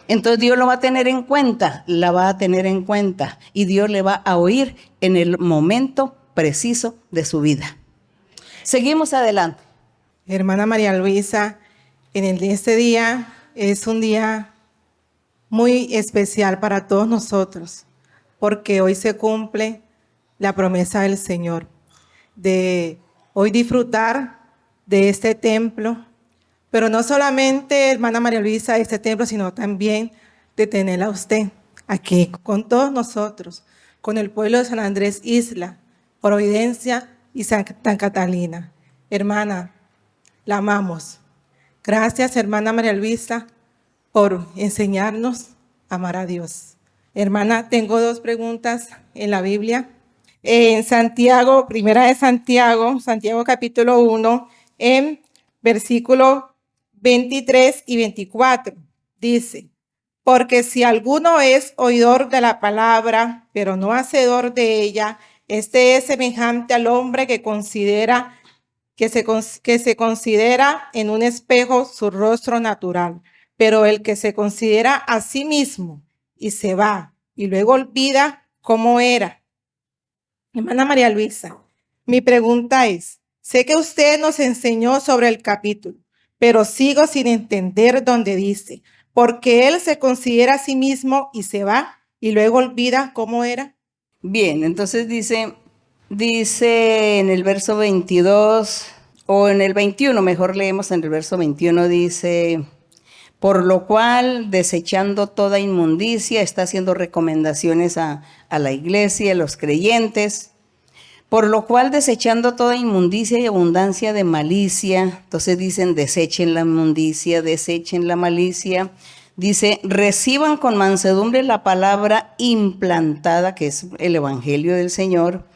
Entonces Dios lo va a tener en cuenta, la va a tener en cuenta y Dios le va a oír en el momento preciso de su vida. Seguimos adelante. Hermana María Luisa, este día es un día muy especial para todos nosotros, porque hoy se cumple la promesa del Señor de hoy disfrutar de este templo, pero no solamente, hermana María Luisa, de este templo, sino también de tenerla a usted aquí con todos nosotros, con el pueblo de San Andrés Isla, Providencia y Santa Catalina. Hermana, la amamos. Gracias, hermana María Luisa, por enseñarnos a amar a Dios. Hermana, tengo 2 preguntas en la Biblia. En Santiago, primera de Santiago capítulo 1, en versículo 23 y 24, dice, porque si alguno es oidor de la palabra, pero no hacedor de ella, este es semejante al hombre que considera que se considera en un espejo su rostro natural, pero el que se considera a sí mismo y se va y luego olvida cómo era. Hermana María Luisa, mi pregunta es, sé que usted nos enseñó sobre el capítulo, pero sigo sin entender dónde dice, porque él se considera a sí mismo y se va y luego olvida cómo era. Bien, entonces dice en el verso 22 o en el 21, mejor leemos en el verso 21, dice, por lo cual, desechando toda inmundicia, está haciendo recomendaciones a la iglesia, a los creyentes, por lo cual, desechando toda inmundicia y abundancia de malicia, entonces dicen, desechen la inmundicia, desechen la malicia, dice, reciban con mansedumbre la palabra implantada, que es el Evangelio del Señor,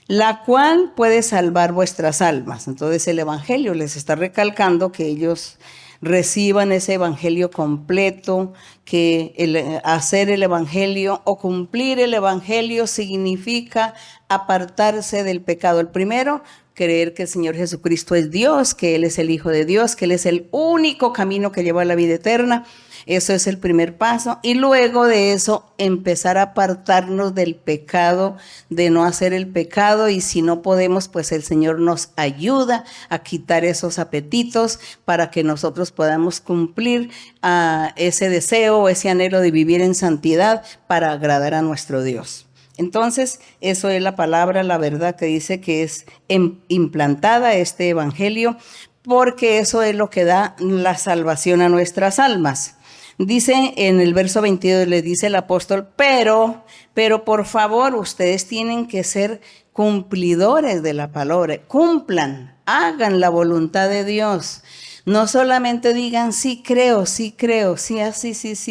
la cual puede salvar vuestras almas. Entonces el Evangelio les está recalcando que ellos reciban ese Evangelio completo, que hacer el Evangelio o cumplir el Evangelio significa apartarse del pecado. El primero, creer que el Señor Jesucristo es Dios, que Él es el Hijo de Dios, que Él es el único camino que lleva a la vida eterna. Eso es el primer paso. Y luego de eso, empezar a apartarnos del pecado, de no hacer el pecado. Y si no podemos, pues el Señor nos ayuda a quitar esos apetitos para que nosotros podamos cumplir ese deseo, ese anhelo de vivir en santidad para agradar a nuestro Dios. Entonces, eso es la palabra, la verdad que dice que es implantada este evangelio, porque eso es lo que da la salvación a nuestras almas. Dice en el verso 22, le dice el apóstol, pero por favor, ustedes tienen que ser cumplidores de la palabra, cumplan, hagan la voluntad de Dios. No solamente digan, sí creo, sí,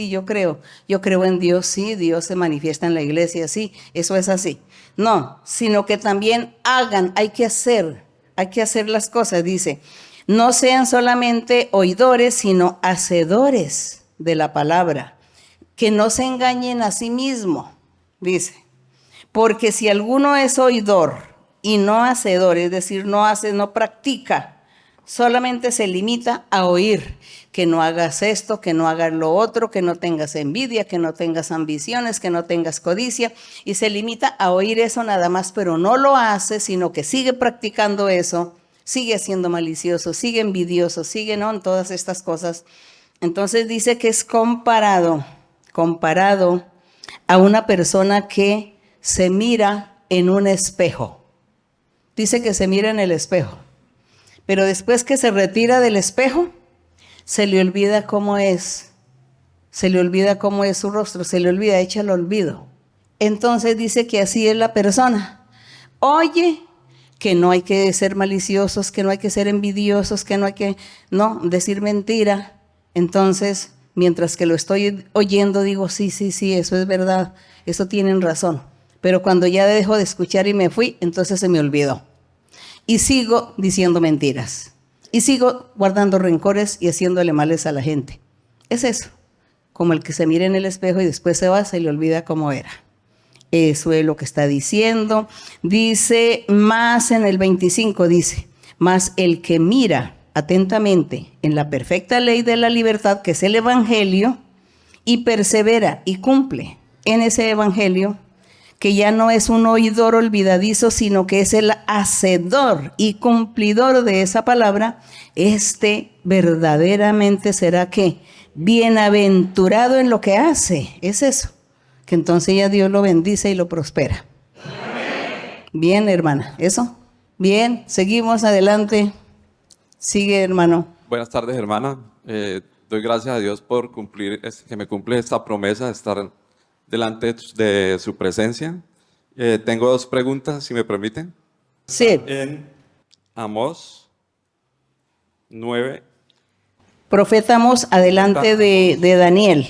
yo creo en Dios, sí, Dios se manifiesta en la iglesia, sí, eso es así. No, sino que también hagan, hay que hacer las cosas, dice. No sean solamente oidores, sino hacedores de la palabra, que no se engañen a sí mismo, dice. Porque si alguno es oidor y no hacedor, es decir, no hace, no practica, solamente se limita a oír, que no hagas esto, que no hagas lo otro, que no tengas envidia, que no tengas ambiciones, que no tengas codicia, y se limita a oír eso nada más, pero no lo hace, sino que sigue practicando eso, sigue siendo malicioso, sigue envidioso, sigue, ¿no?, en todas estas cosas. Entonces dice que es comparado a una persona que se mira en un espejo. Dice que se mira en el espejo, pero después que se retira del espejo, se le olvida cómo es su rostro, se le olvida, echa el olvido. Entonces dice que así es la persona. Oye, que no hay que ser maliciosos, que no hay que ser envidiosos, que no hay que decir mentira. Entonces, mientras que lo estoy oyendo, digo, sí, eso es verdad, eso tienen razón. Pero cuando ya dejo de escuchar y me fui, entonces se me olvidó. Y sigo diciendo mentiras. Y sigo guardando rencores y haciéndole males a la gente. Es eso, como el que se mira en el espejo y después se va, se le olvida cómo era. Eso es lo que está diciendo. Dice más en el 25, dice, más el que mira atentamente en la perfecta ley de la libertad, que es el Evangelio, y persevera y cumple en ese Evangelio, que ya no es un oidor olvidadizo, sino que es el hacedor y cumplidor de esa palabra, este verdaderamente será ¿qué? Bienaventurado en lo que hace. Es eso, que entonces ya Dios lo bendice y lo prospera. Bien, hermana, ¿eso? Bien, seguimos adelante. Sigue, hermano. Buenas tardes, hermana. Doy gracias a Dios por que me cumple esta promesa de estar delante de su presencia. Tengo dos preguntas, si me permiten. Sí. En Amós 9. Profeta Amós, adelante de Daniel.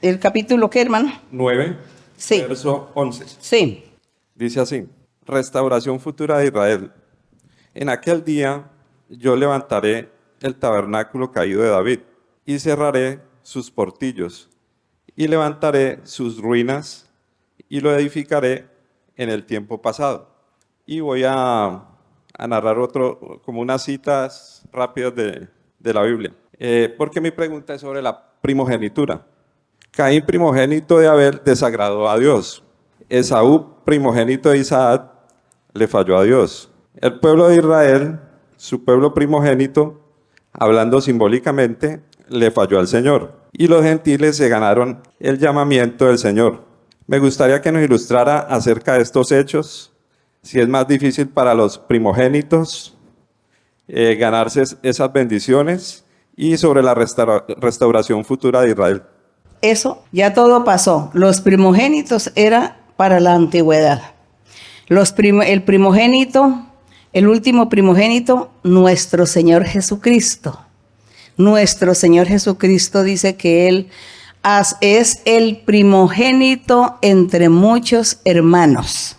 ¿El capítulo qué, hermano? 9, sí. Verso 11. Sí. Dice así, restauración futura de Israel. En aquel día yo levantaré el tabernáculo caído de David y cerraré sus portillos y levantaré sus ruinas y lo edificaré en el tiempo pasado. Y voy a a narrar como unas citas rápidas de la Biblia. Porque mi pregunta es sobre la primogenitura. Caín, primogénito de Abel, desagradó a Dios. Esaú, primogénito de Isaac, le falló a Dios. El pueblo de Israel, su pueblo primogénito, hablando simbólicamente, le falló al Señor. Y los gentiles se ganaron el llamamiento del Señor. Me gustaría que nos ilustrara acerca de estos hechos, si es más difícil para los primogénitos ganarse esas bendiciones, y sobre la restauración futura de Israel. Eso ya todo pasó. Los primogénitos era para la antigüedad. El primogénito, el último primogénito, nuestro Señor Jesucristo. Nuestro Señor Jesucristo dice que Él es el primogénito entre muchos hermanos.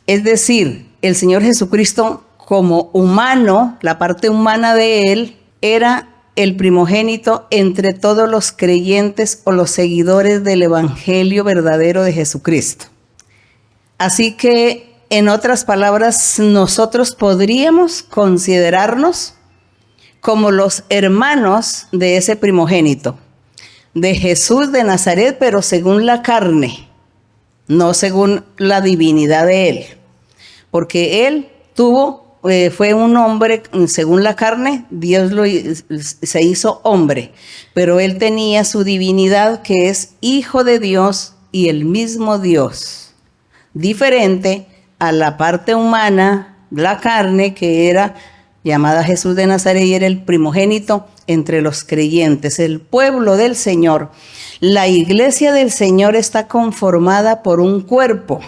Es decir, el Señor Jesucristo como humano, la parte humana de Él, era el primogénito entre todos los creyentes o los seguidores del Evangelio verdadero de Jesucristo. Así que, en otras palabras, nosotros podríamos considerarnos como los hermanos de ese primogénito, de Jesús de Nazaret, pero según la carne, no según la divinidad de Él. Porque Él fue un hombre, según la carne, Dios se hizo hombre, pero Él tenía su divinidad, que es Hijo de Dios y el mismo Dios, diferente a la parte humana, la carne, que era llamada Jesús de Nazaret y era el primogénito entre los creyentes, el pueblo del Señor. La iglesia del Señor está conformada por un cuerpo.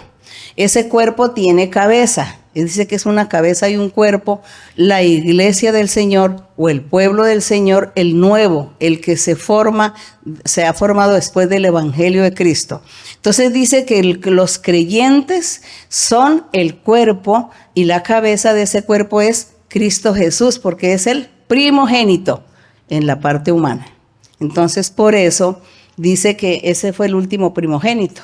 Ese cuerpo tiene cabeza. Dice que es una cabeza y un cuerpo. La iglesia del Señor o el pueblo del Señor, el nuevo, el que se ha formado después del Evangelio de Cristo. Entonces dice que los creyentes son el cuerpo y la cabeza de ese cuerpo es Cristo Jesús, porque es el primogénito en la parte humana. Entonces por eso dice que ese fue el último primogénito.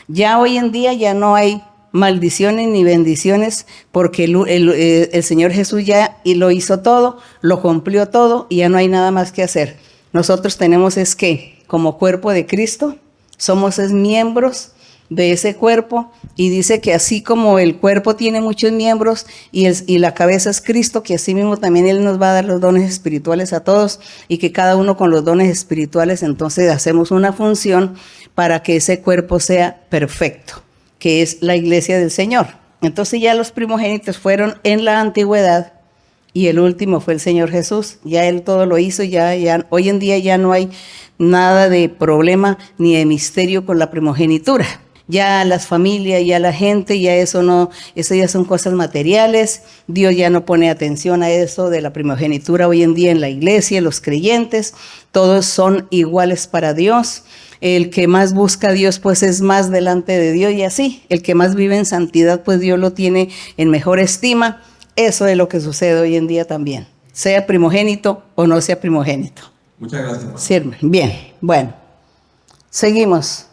Ya hoy en día ya no hay maldiciones ni bendiciones, porque el Señor Jesús ya lo hizo todo, lo cumplió todo y ya no hay nada más que hacer. Nosotros tenemos es que, como cuerpo de Cristo, somos miembros de ese cuerpo, y dice que así como el cuerpo tiene muchos miembros y la cabeza es Cristo, que así mismo también Él nos va a dar los dones espirituales a todos, y que cada uno con los dones espirituales entonces hacemos una función para que ese cuerpo sea perfecto, que es la iglesia del Señor. Entonces ya los primogénitos fueron en la antigüedad y el último fue el Señor Jesús. Ya Él todo lo hizo, ya hoy en día ya no hay nada de problema ni de misterio con la primogenitura. Ya las familias, ya la gente, ya eso ya son cosas materiales. Dios ya no pone atención a eso de la primogenitura hoy en día en la iglesia, los creyentes, todos son iguales para Dios. El que más busca a Dios, pues es más delante de Dios, y así. El que más vive en santidad, pues Dios lo tiene en mejor estima. Eso es lo que sucede hoy en día también, sea primogénito o no sea primogénito. Muchas gracias. Sirve. Bien, bueno, seguimos.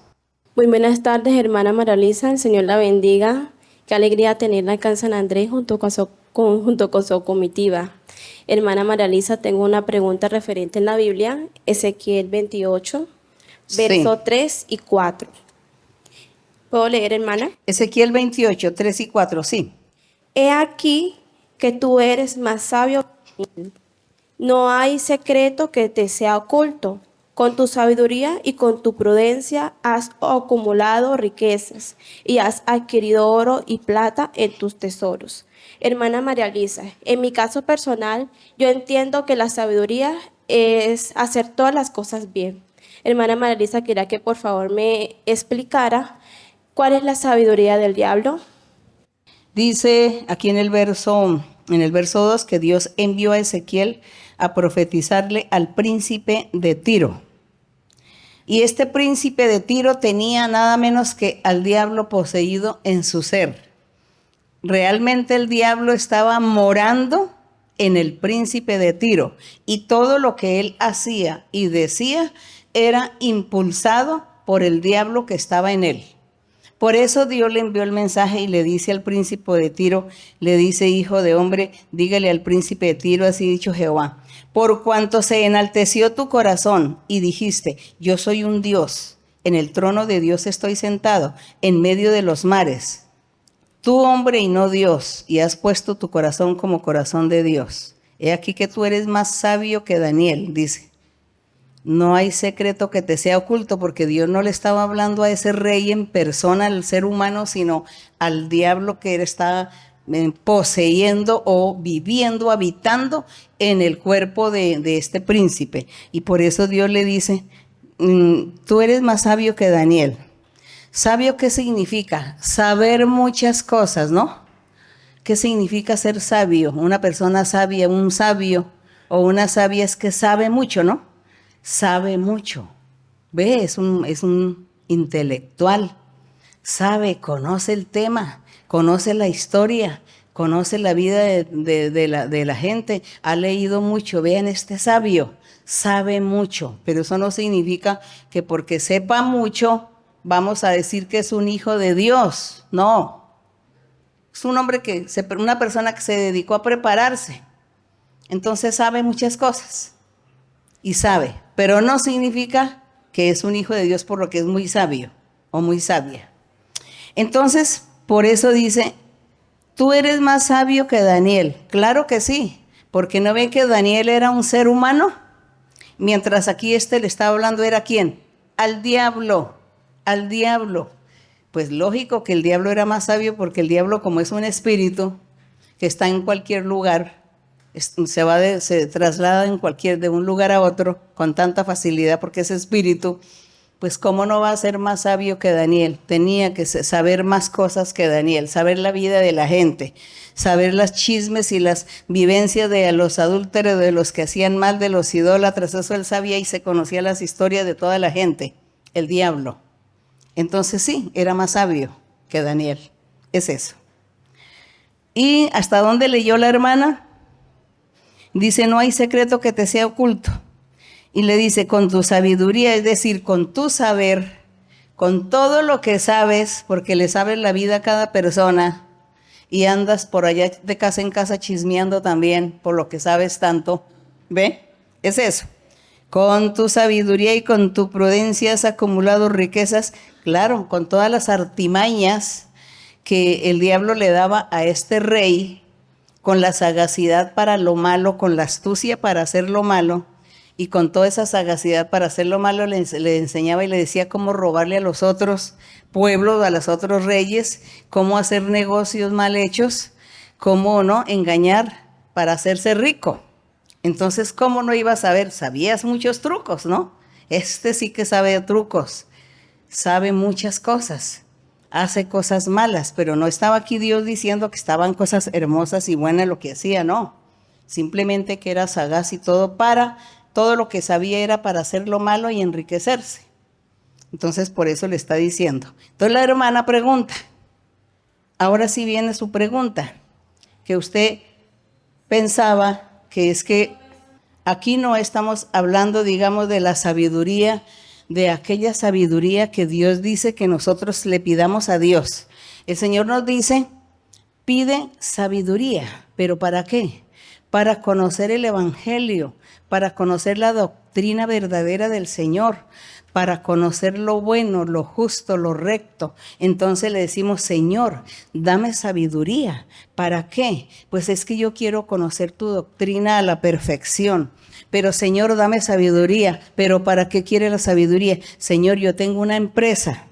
Muy buenas tardes, hermana María Luisa, el Señor la bendiga. Qué alegría tenerla acá en San Andrés junto con su comitiva. Hermana María Luisa, tengo una pregunta referente en la Biblia, Ezequiel 28, verso Sí. 3 y 4. ¿Puedo leer, hermana? Ezequiel 28, 3 y 4, sí. He aquí que tú eres más sabio que él. No hay secreto que te sea oculto. Con tu sabiduría y con tu prudencia has acumulado riquezas y has adquirido oro y plata en tus tesoros. Hermana María Luisa, en mi caso personal, yo entiendo que la sabiduría es hacer todas las cosas bien. Hermana María Luisa, quería que por favor me explicara cuál es la sabiduría del diablo. Dice aquí en el verso 2 que Dios envió a Ezequiel a profetizarle al príncipe de Tiro. Y este príncipe de Tiro tenía nada menos que al diablo poseído en su ser. Realmente el diablo estaba morando en el príncipe de Tiro, y todo lo que él hacía y decía era impulsado por el diablo que estaba en él. Por eso Dios le envió el mensaje y le dice al príncipe de Tiro, le dice: hijo de hombre, dígale al príncipe de Tiro, así dicho Jehová, por cuanto se enalteció tu corazón y dijiste, yo soy un Dios, en el trono de Dios estoy sentado, en medio de los mares, tú hombre y no Dios, y has puesto tu corazón como corazón de Dios. He aquí que tú eres más sabio que Daniel, dice. No hay secreto que te sea oculto, porque Dios no le estaba hablando a ese rey en persona, al ser humano, sino al diablo que él estaba poseyendo o viviendo, habitando en el cuerpo de este príncipe. Y por eso Dios le dice, tú eres más sabio que Daniel. ¿Sabio qué significa? Saber muchas cosas, ¿no? ¿Qué significa ser sabio? Una persona sabia, un sabio o una sabia es que sabe mucho, ¿no? Sabe mucho, ve, es un intelectual, sabe, conoce el tema, conoce la historia, conoce la vida de la gente, ha leído mucho. Vean, este sabio sabe mucho, pero eso no significa que porque sepa mucho vamos a decir que es un hijo de Dios, no. Es un hombre una persona que se dedicó a prepararse, entonces sabe muchas cosas. Y sabe, pero no significa que es un hijo de Dios por lo que es muy sabio o muy sabia. Entonces, por eso dice, tú eres más sabio que Daniel. Claro que sí, porque no ven que Daniel era un ser humano, mientras aquí le estaba hablando, ¿era quién? Al diablo, al diablo. Pues lógico que el diablo era más sabio, porque el diablo, como es un espíritu que está en cualquier lugar, se traslada de un lugar a otro con tanta facilidad, porque ese espíritu, pues cómo no va a ser más sabio que Daniel. Tenía que saber más cosas que Daniel, saber la vida de la gente, saber las chismes y las vivencias de los adúlteros, de los que hacían mal, de los idólatras. Eso él sabía y se conocía las historias de toda la gente, el diablo. Entonces sí, era más sabio que Daniel, es eso. ¿Y hasta dónde leyó la hermana? Dice, no hay secreto que te sea oculto. Y le dice, con tu sabiduría, es decir, con tu saber, con todo lo que sabes, porque le sabes la vida a cada persona, y andas por allá de casa en casa chismeando también, por lo que sabes tanto. ¿Ve? Es eso. Con tu sabiduría y con tu prudencia has acumulado riquezas, claro, con todas las artimañas que el diablo le daba a este rey, con la sagacidad para lo malo, con la astucia para hacer lo malo, y con toda esa sagacidad para hacer lo malo le enseñaba y le decía cómo robarle a los otros pueblos, a los otros reyes, cómo hacer negocios mal hechos, cómo no engañar para hacerse rico. Entonces, ¿cómo no ibas a saber? Sabías muchos trucos, ¿no? Este sí que sabe trucos, sabe muchas cosas. Hace cosas malas, pero no estaba aquí Dios diciendo que estaban cosas hermosas y buenas lo que hacía, no. Simplemente que era sagaz y todo lo que sabía era para hacer lo malo y enriquecerse. Entonces, por eso le está diciendo. Entonces la hermana pregunta, ahora sí viene su pregunta, que usted pensaba que es que aquí no estamos hablando, digamos, de la sabiduría, de aquella sabiduría que Dios dice que nosotros le pidamos a Dios. El Señor nos dice, pide sabiduría, ¿pero para qué? Para conocer el Evangelio, para conocer la doctrina verdadera del Señor, para conocer lo bueno, lo justo, lo recto. Entonces le decimos, Señor, dame sabiduría. ¿Para qué? Pues es que yo quiero conocer tu doctrina a la perfección. Pero Señor, dame sabiduría. ¿Pero para qué quiere la sabiduría? Señor, yo tengo una empresa.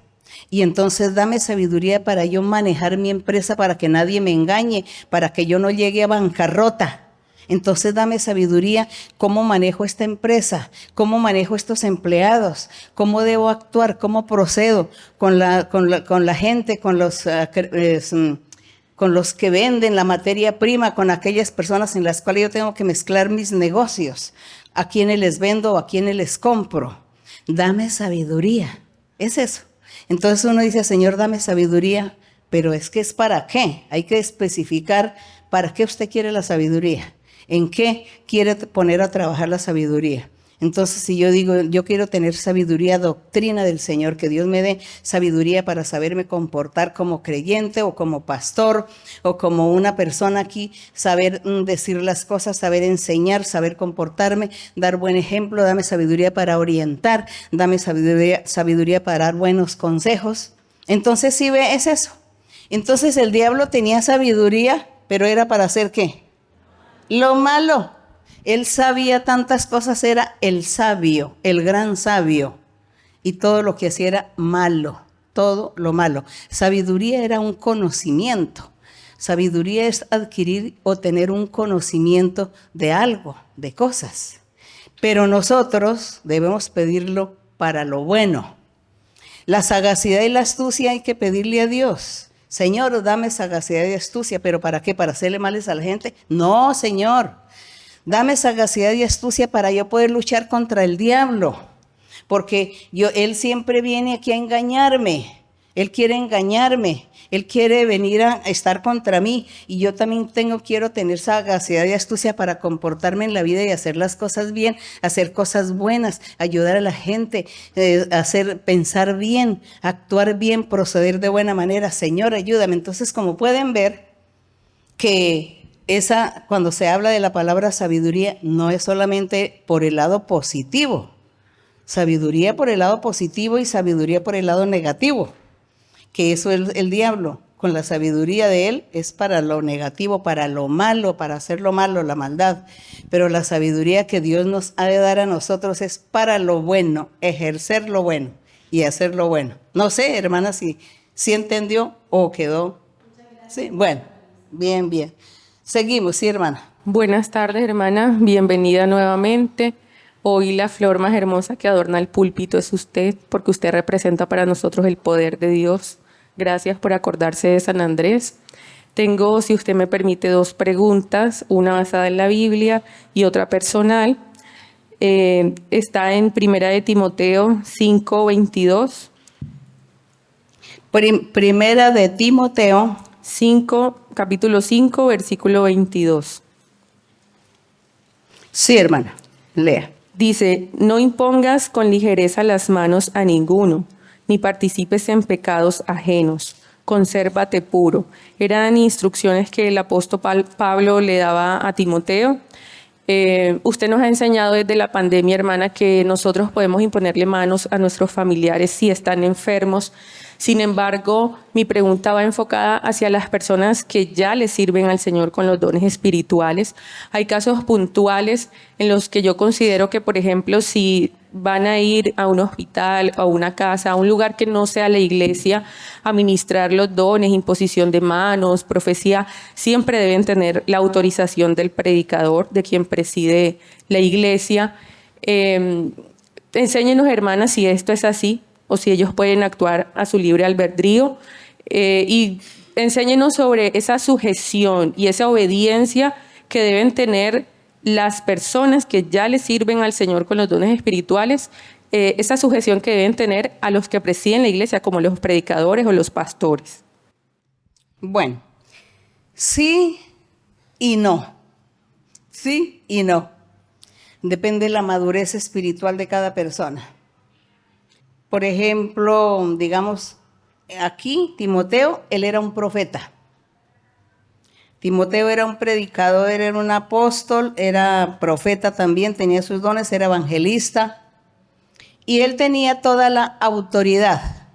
Y entonces dame sabiduría para yo manejar mi empresa, para que nadie me engañe, para que yo no llegue a bancarrota. Entonces dame sabiduría, cómo manejo esta empresa, cómo manejo estos empleados, cómo debo actuar, cómo procedo con la gente, con los que venden la materia prima, con aquellas personas en las cuales yo tengo que mezclar mis negocios, a quienes les vendo o a quienes les compro. Dame sabiduría, es eso. Entonces uno dice, Señor, dame sabiduría, pero es que es para qué. Hay que especificar para qué usted quiere la sabiduría. ¿En qué quiere poner a trabajar la sabiduría? Entonces, si yo digo, yo quiero tener sabiduría, doctrina del Señor, que Dios me dé sabiduría para saberme comportar como creyente o como pastor o como una persona aquí, saber decir las cosas, saber enseñar, saber comportarme, dar buen ejemplo, dame sabiduría para orientar, dame sabiduría para dar buenos consejos. Entonces, si ve, es eso. Entonces, el diablo tenía sabiduría, pero era para hacer ¿qué? Lo malo. Él sabía tantas cosas, era el sabio, el gran sabio. Y todo lo que hacía era malo, todo lo malo. Sabiduría era un conocimiento. Sabiduría es adquirir o tener un conocimiento de algo, de cosas. Pero nosotros debemos pedirlo para lo bueno. La sagacidad y la astucia hay que pedirle a Dios. Señor, dame sagacidad y astucia, ¿pero para qué? ¿Para hacerle males a la gente? No, Señor. Dame sagacidad y astucia para yo poder luchar contra el diablo. Porque él siempre viene aquí a engañarme. Él quiere engañarme. Él quiere venir a estar contra mí. Y yo también quiero tener sagacidad y astucia para comportarme en la vida y hacer las cosas bien, hacer cosas buenas, ayudar a la gente, pensar bien, actuar bien, proceder de buena manera. Señor, ayúdame. Entonces, como pueden ver, que cuando se habla de la palabra sabiduría, no es solamente por el lado positivo. Sabiduría por el lado positivo y sabiduría por el lado negativo. Que eso es el diablo. Con la sabiduría de él es para lo negativo, para lo malo, para hacer lo malo, la maldad. Pero la sabiduría que Dios nos ha de dar a nosotros es para lo bueno, ejercer lo bueno y hacer lo bueno. No sé, hermana, si entendió o quedó. Sí, bueno, bien, bien. Seguimos, sí, hermana. Buenas tardes, hermana. Bienvenida nuevamente. Hoy la flor más hermosa que adorna el púlpito es usted, porque usted representa para nosotros el poder de Dios. Gracias por acordarse de San Andrés. Tengo, si usted me permite, 2 preguntas, una basada en la Biblia y otra personal. Está en Primera de Timoteo 5:22. Primera de Timoteo 5, capítulo 5, versículo 22. Sí, hermana, lea. Dice, no impongas con ligereza las manos a ninguno, ni participes en pecados ajenos. Consérvate puro. Eran instrucciones que el apóstol Pablo le daba a Timoteo. Usted nos ha enseñado desde la pandemia, hermana, que nosotros podemos imponerle manos a nuestros familiares si están enfermos. Sin embargo, mi pregunta va enfocada hacia las personas que ya le sirven al Señor con los dones espirituales. Hay casos puntuales en los que yo considero que, por ejemplo, si van a ir a un hospital, a una casa, a un lugar que no sea la iglesia, a ministrar los dones, imposición de manos, profecía, siempre deben tener la autorización del predicador, de quien preside la iglesia. Enséñenos, hermanas, si esto es así, o si ellos pueden actuar a su libre albedrío, y enséñenos sobre esa sujeción y esa obediencia que deben tener las personas que ya le sirven al Señor con los dones espirituales, esa sujeción que deben tener a los que presiden la iglesia, como los predicadores o los pastores. Bueno, sí y no. Sí y no. Depende de la madurez espiritual de cada persona. Por ejemplo, digamos, aquí Timoteo, él era un profeta. Timoteo era un predicador, era un apóstol, era profeta también, tenía sus dones, era evangelista. Y él tenía toda la autoridad.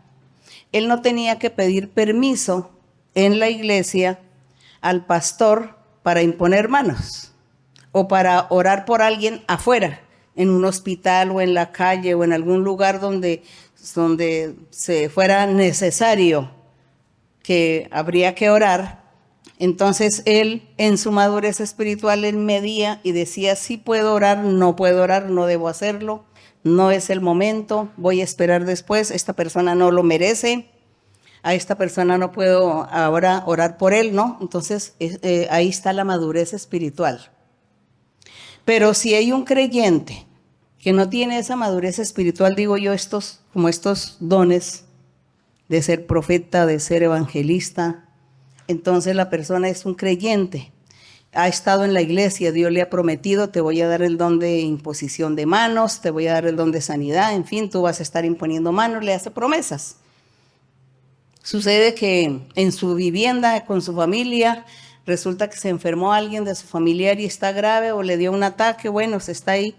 Él no tenía que pedir permiso en la iglesia al pastor para imponer manos o para orar por alguien afuera, en un hospital o en la calle o en algún lugar donde se fuera necesario que habría que orar. Entonces él, en su madurez espiritual, él medía y decía, sí puedo orar, no debo hacerlo, no es el momento, voy a esperar después, esta persona no lo merece, a esta persona no puedo ahora orar por él, ¿no? Entonces ahí está la madurez espiritual. Pero si hay un creyente que no tiene esa madurez espiritual, digo yo, estos dones de ser profeta, de ser evangelista, entonces la persona es un creyente ha estado en la iglesia, Dios le ha prometido, te voy a dar el don de imposición de manos, te voy a dar el don de sanidad, en fin, tú vas a estar imponiendo manos, le hace promesas. Sucede que en su vivienda, con su familia, resulta que se enfermó alguien de su familiar y está grave o le dio un ataque, bueno, se está ahí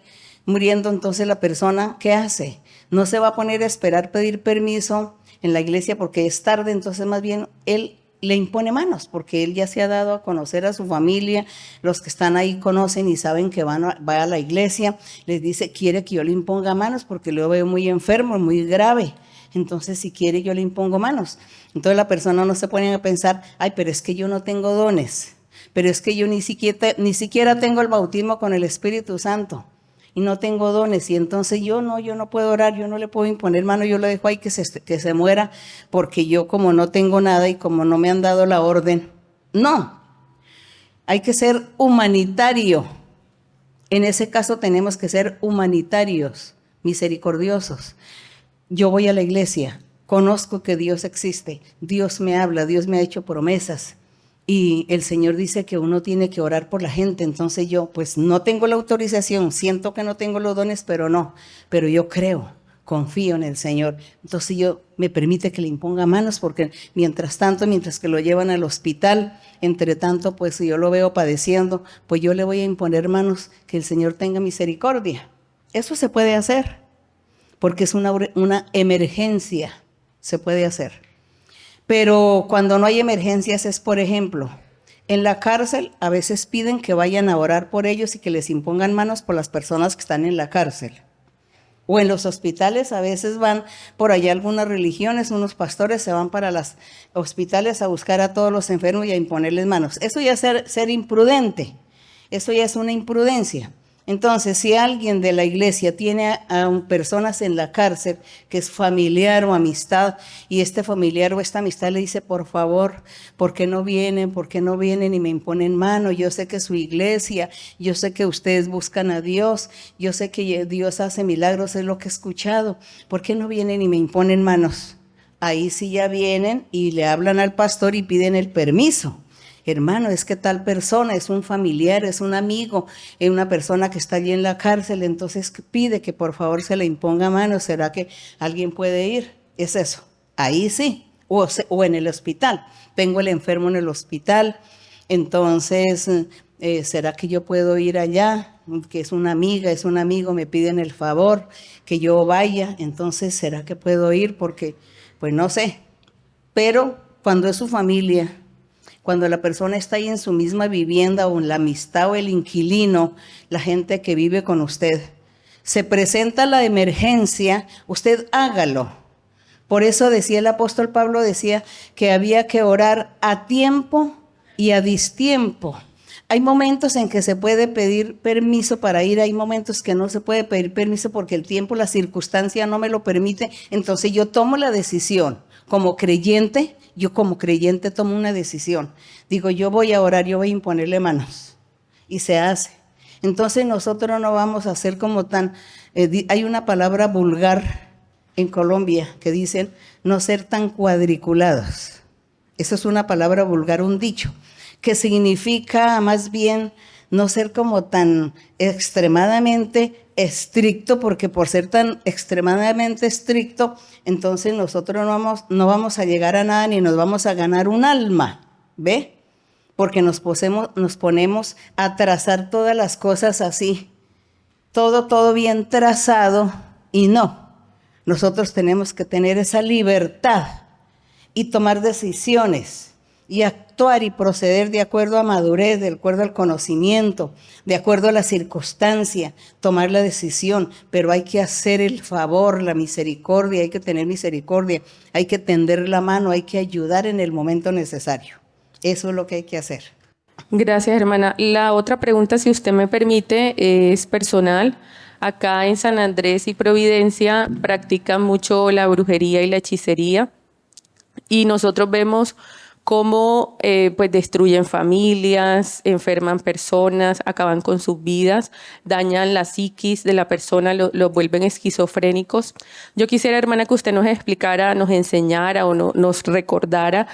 muriendo, entonces la persona, ¿qué hace? No se va a poner a esperar pedir permiso en la iglesia porque es tarde, entonces más bien él le impone manos, porque él ya se ha dado a conocer a su familia, los que están ahí conocen y saben que va a la iglesia, les dice, quiere que yo le imponga manos porque lo veo muy enfermo, muy grave. Entonces, si quiere, yo le impongo manos. Entonces la persona no se pone a pensar, ay, pero es que yo no tengo dones, pero es que yo ni siquiera tengo el bautismo con el Espíritu Santo y no tengo dones, y entonces yo no puedo orar, yo no le puedo imponer mano, yo lo dejo ahí que se muera, porque yo como no tengo nada y como no me han dado la orden. No, hay que ser humanitario. En ese caso tenemos que ser humanitarios, misericordiosos. Yo voy a la iglesia, conozco que Dios existe, Dios me habla, Dios me ha hecho promesas y el Señor dice que uno tiene que orar por la gente, entonces yo pues no tengo la autorización, siento que no tengo los dones, pero yo creo, confío en el Señor, entonces yo me permite que le imponga manos porque mientras tanto, mientras que lo llevan al hospital, entre tanto pues si yo lo veo padeciendo, pues yo le voy a imponer manos, que el Señor tenga misericordia. Eso se puede hacer. Porque es una emergencia, se puede hacer. Pero cuando no hay emergencias es, por ejemplo, en la cárcel a veces piden que vayan a orar por ellos y que les impongan manos por las personas que están en la cárcel. O en los hospitales a veces van por allá algunas religiones, unos pastores se van para los hospitales a buscar a todos los enfermos y a imponerles manos. Eso ya es ser imprudente, eso ya es una imprudencia. Entonces, si alguien de la iglesia tiene a personas en la cárcel que es familiar o amistad y este familiar o esta amistad le dice, por favor, ¿por qué no vienen? ¿Por qué no vienen y me imponen mano? Yo sé que su iglesia, yo sé que ustedes buscan a Dios, yo sé que Dios hace milagros, es lo que he escuchado. ¿Por qué no vienen y me imponen manos? Ahí sí ya vienen y le hablan al pastor y piden el permiso. Hermano, es que tal persona es un familiar, es un amigo, es una persona que está allí en la cárcel, entonces pide que por favor se le imponga mano. ¿Será que alguien puede ir? Es eso, ahí sí, o en el hospital. Tengo el enfermo en el hospital, entonces, ¿será que yo puedo ir allá? Que es una amiga, es un amigo, me piden el favor que yo vaya, entonces, ¿será que puedo ir? Porque, pues no sé, pero cuando es su familia, cuando la persona está ahí en su misma vivienda o en la amistad o el inquilino, la gente que vive con usted, se presenta la emergencia, usted hágalo. Por eso decía el apóstol Pablo, decía que había que orar a tiempo y a distiempo. Hay momentos en que se puede pedir permiso para ir, hay momentos que no se puede pedir permiso porque el tiempo, la circunstancia no me lo permite, entonces yo tomo la decisión como creyente. Yo como creyente tomo una decisión. Digo, yo voy a orar, yo voy a imponerle manos. Y se hace. Entonces nosotros no vamos a ser como tan... hay una palabra vulgar en Colombia que dicen no ser tan cuadriculados. Eso es una palabra vulgar, un dicho, que significa más bien no ser como tan extremadamente estricto, porque por ser tan extremadamente estricto, entonces nosotros no vamos a llegar a nada ni nos vamos a ganar un alma, ¿ve? Porque nos ponemos a trazar todas las cosas así, todo bien trazado, y no. Nosotros tenemos que tener esa libertad y tomar decisiones y actuar y proceder de acuerdo a madurez, de acuerdo al conocimiento, de acuerdo a la circunstancia, tomar la decisión, pero hay que hacer el favor, la misericordia, hay que tener misericordia, hay que tender la mano, hay que ayudar en el momento necesario. Eso es lo que hay que hacer. Gracias, hermana. La otra pregunta, si usted me permite, es personal. Acá en San Andrés y Providencia practican mucho la brujería y la hechicería y nosotros vemos cómo pues destruyen familias, enferman personas, acaban con sus vidas, dañan la psiquis de la persona, lo vuelven esquizofrénicos. Yo quisiera, hermana, que usted nos explicara, nos enseñara o nos recordara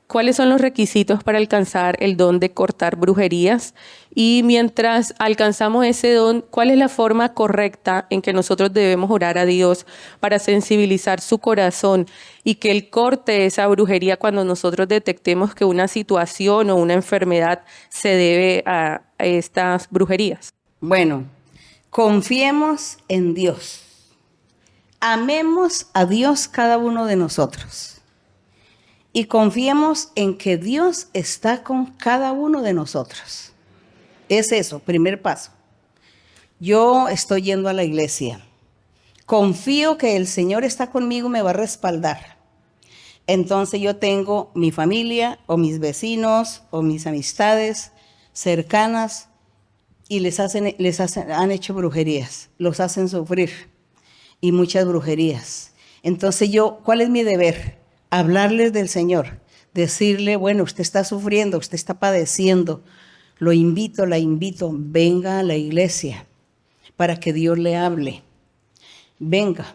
¿Cuáles son los requisitos para alcanzar el don de cortar brujerías? Y mientras alcanzamos ese don, ¿cuál es la forma correcta en que nosotros debemos orar a Dios para sensibilizar su corazón y que Él corte esa brujería cuando nosotros detectemos que una situación o una enfermedad se debe a estas brujerías? Bueno, confiemos en Dios. Amemos a Dios cada uno de nosotros. Y confiemos en que Dios está con cada uno de nosotros. Es eso, primer paso. Yo estoy yendo a la iglesia. Confío que el Señor está conmigo, me va a respaldar. Entonces yo tengo mi familia o mis vecinos o mis amistades cercanas y han hecho brujerías, los hacen sufrir y muchas brujerías. Entonces ¿cuál es mi deber? Hablarles del Señor, decirle, bueno, usted está sufriendo, usted está padeciendo, lo invito, la invito, venga a la iglesia para que Dios le hable, venga.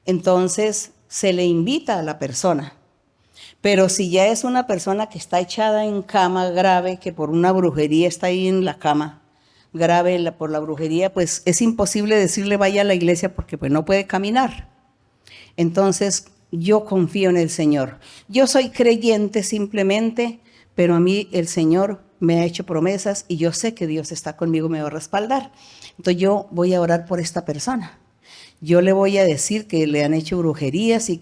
Entonces se le invita a la persona, pero si ya es una persona que está echada en cama grave, que por una brujería está ahí en la cama, grave por la brujería, pues es imposible decirle vaya a la iglesia porque pues no puede caminar. Entonces, yo confío en el Señor. Yo soy creyente simplemente, pero a mí el Señor me ha hecho promesas y yo sé que Dios está conmigo, me va a respaldar. Entonces yo voy a orar por esta persona. Yo le voy a decir que le han hecho brujerías y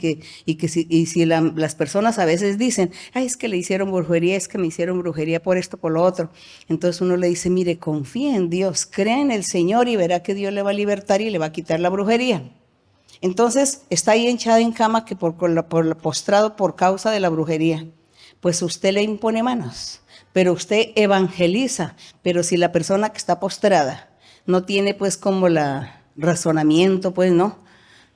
si las personas a veces dicen, ay, es que le hicieron brujería, es que me hicieron brujería por esto, por lo otro. Entonces uno le dice, mire, confía en Dios, cree en el Señor y verá que Dios le va a libertar y le va a quitar la brujería. Entonces está ahí echada en cama que postrado por causa de la brujería. Pues usted le impone manos, pero usted evangeliza. Pero si la persona que está postrada no tiene pues como la razonamiento, pues no,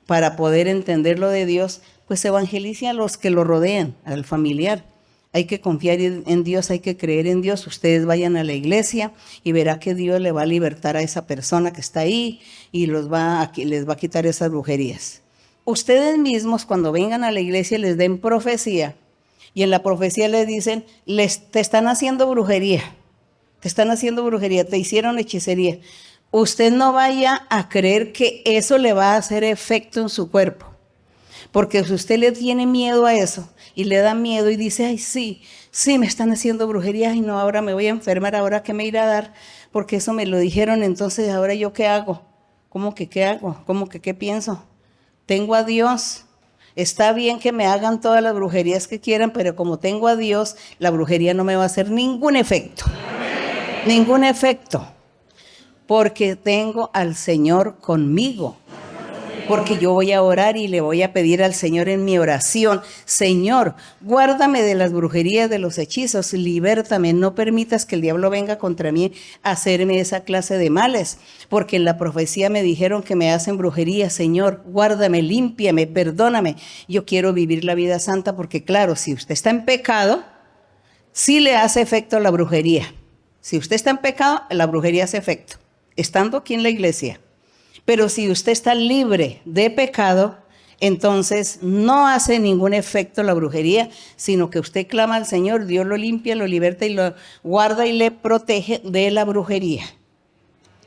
para poder entender lo de Dios, pues evangelice a los que lo rodean, al familiar. Hay que confiar en Dios, hay que creer en Dios. Ustedes vayan a la iglesia y verá que Dios le va a libertar a esa persona que está ahí y les va a quitar esas brujerías. Ustedes mismos cuando vengan a la iglesia les den profecía y en la profecía les dicen, te están haciendo brujería, te hicieron hechicería. Usted no vaya a creer que eso le va a hacer efecto en su cuerpo. Porque si usted le tiene miedo a eso y le da miedo y dice, ay, sí, me están haciendo brujería, y no, ahora me voy a enfermar, ahora qué me irá a dar, porque eso me lo dijeron, entonces ahora yo qué hago, ¿cómo que qué hago? ¿Cómo que qué pienso? Tengo a Dios, está bien que me hagan todas las brujerías que quieran, pero como tengo a Dios, la brujería no me va a hacer ningún efecto, porque tengo al Señor conmigo. Porque yo voy a orar y le voy a pedir al Señor en mi oración, Señor, guárdame de las brujerías, de los hechizos, libértame, no permitas que el diablo venga contra mí a hacerme esa clase de males, porque en la profecía me dijeron que me hacen brujería, Señor, guárdame, límpiame, perdóname. Yo quiero vivir la vida santa porque claro, si usted está en pecado, sí le hace efecto la brujería. Si usted está en pecado, la brujería hace efecto, estando aquí en la iglesia. Pero si usted está libre de pecado, entonces no hace ningún efecto la brujería, sino que usted clama al Señor, Dios lo limpia, lo liberta y lo guarda y le protege de la brujería.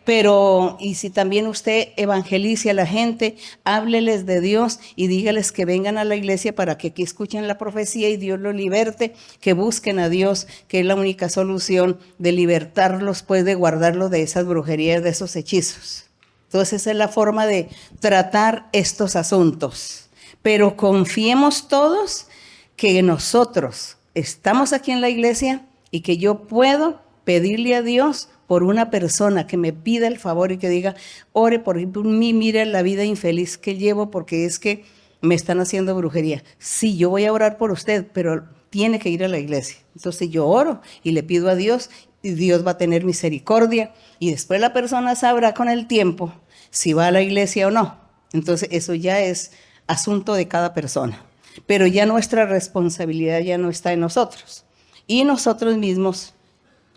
Pero, y si también usted evangelice a la gente, hábleles de Dios y dígales que vengan a la iglesia para que aquí escuchen la profecía y Dios los liberte, que busquen a Dios, que es la única solución de libertarlos, pues de guardarlos de esas brujerías, de esos hechizos. Entonces esa es la forma de tratar estos asuntos. Pero confiemos todos que nosotros estamos aquí en la iglesia y que yo puedo pedirle a Dios por una persona que me pida el favor y que diga, ore por mí, mire la vida infeliz que llevo porque es que me están haciendo brujería. Sí, yo voy a orar por usted, pero tiene que ir a la iglesia. Entonces yo oro y le pido a Dios y Dios va a tener misericordia y después la persona sabrá con el tiempo si va a la iglesia o no. Entonces eso ya es asunto de cada persona. Pero ya nuestra responsabilidad ya no está en nosotros. Y nosotros mismos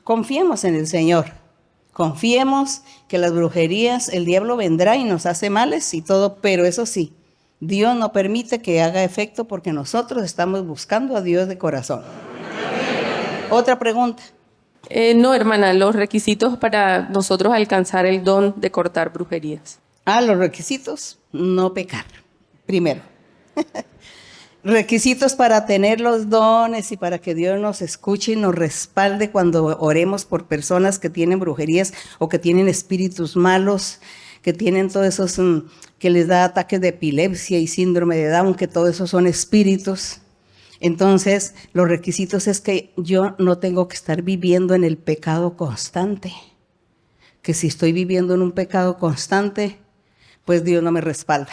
confiemos en el Señor. Confiemos que las brujerías, el diablo vendrá y nos hace males y todo, pero eso sí, Dios no permite que haga efecto porque nosotros estamos buscando a Dios de corazón. Otra pregunta. No, hermana, los requisitos para nosotros alcanzar el don de cortar brujerías. Los requisitos, no pecar, primero. Requisitos para tener los dones y para que Dios nos escuche y nos respalde cuando oremos por personas que tienen brujerías o que tienen espíritus malos, que tienen todos esos, que les da ataques de epilepsia y síndrome de Down, que todo eso son espíritus. Entonces, los requisitos es que yo no tengo que estar viviendo en el pecado constante. Que si estoy viviendo en un pecado constante, pues Dios no me respalda.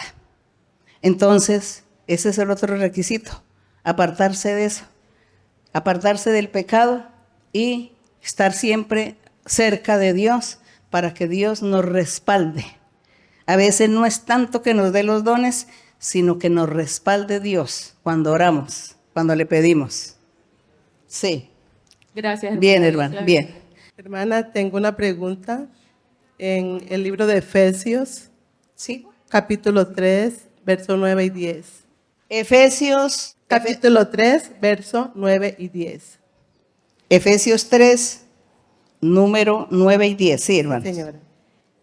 Entonces, ese es el otro requisito, apartarse de eso, apartarse del pecado y estar siempre cerca de Dios para que Dios nos respalde. A veces no es tanto que nos dé los dones, sino que nos respalde Dios cuando oramos, cuando le pedimos. Sí. Gracias, hermana. Bien, hermana, bien. Hermana, tengo una pregunta. En el libro de Efesios, ¿Sí? capítulo 3, verso 9 y 10. Efesios, Capítulo 3, verso 9 y 10. Efesios 3, número 9 y 10. Sí, hermano. Señora.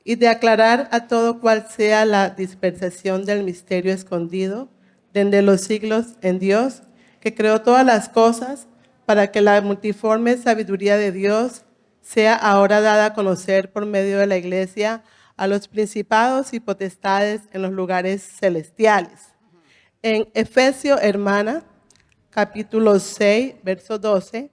Y de aclarar a todo cual sea la dispensación del misterio escondido desde los siglos en Dios, que creó todas las cosas, para que la multiforme sabiduría de Dios sea ahora dada a conocer por medio de la Iglesia a los principados y potestades en los lugares celestiales. En Efesios, hermana, capítulo 6, verso 12,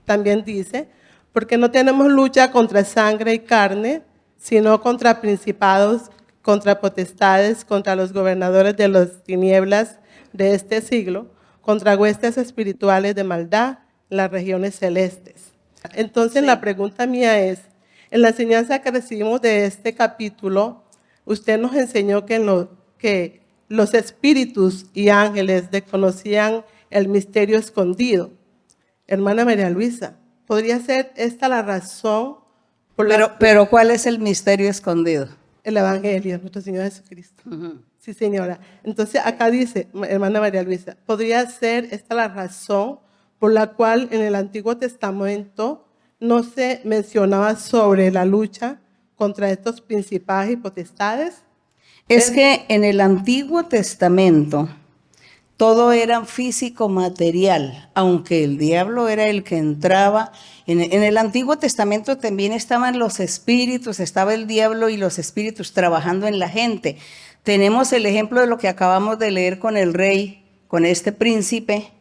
también dice, porque no tenemos lucha contra sangre y carne, sino contra principados, contra potestades, contra los gobernadores de las tinieblas de este siglo, contra huestes espirituales de maldad en las regiones celestes. Entonces, la pregunta mía es, en la enseñanza que recibimos de este capítulo, usted nos enseñó que los espíritus y ángeles desconocían el misterio escondido. Hermana María Luisa, ¿podría ser esta la razón por la Pero ¿cuál es el misterio escondido? el Evangelio, nuestro Señor Jesucristo? Sí, señora. Entonces, acá dice, hermana María Luisa, ¿podría ser esta la razón por la cual en el Antiguo Testamento no se mencionaba sobre la lucha contra estos principados y potestades? Es que en el Antiguo Testamento todo era físico material, aunque el diablo era el que entraba. En el Antiguo Testamento también estaban los espíritus, estaba el diablo y los espíritus trabajando en la gente. Tenemos el ejemplo de lo que acabamos de leer con el rey, con este príncipe,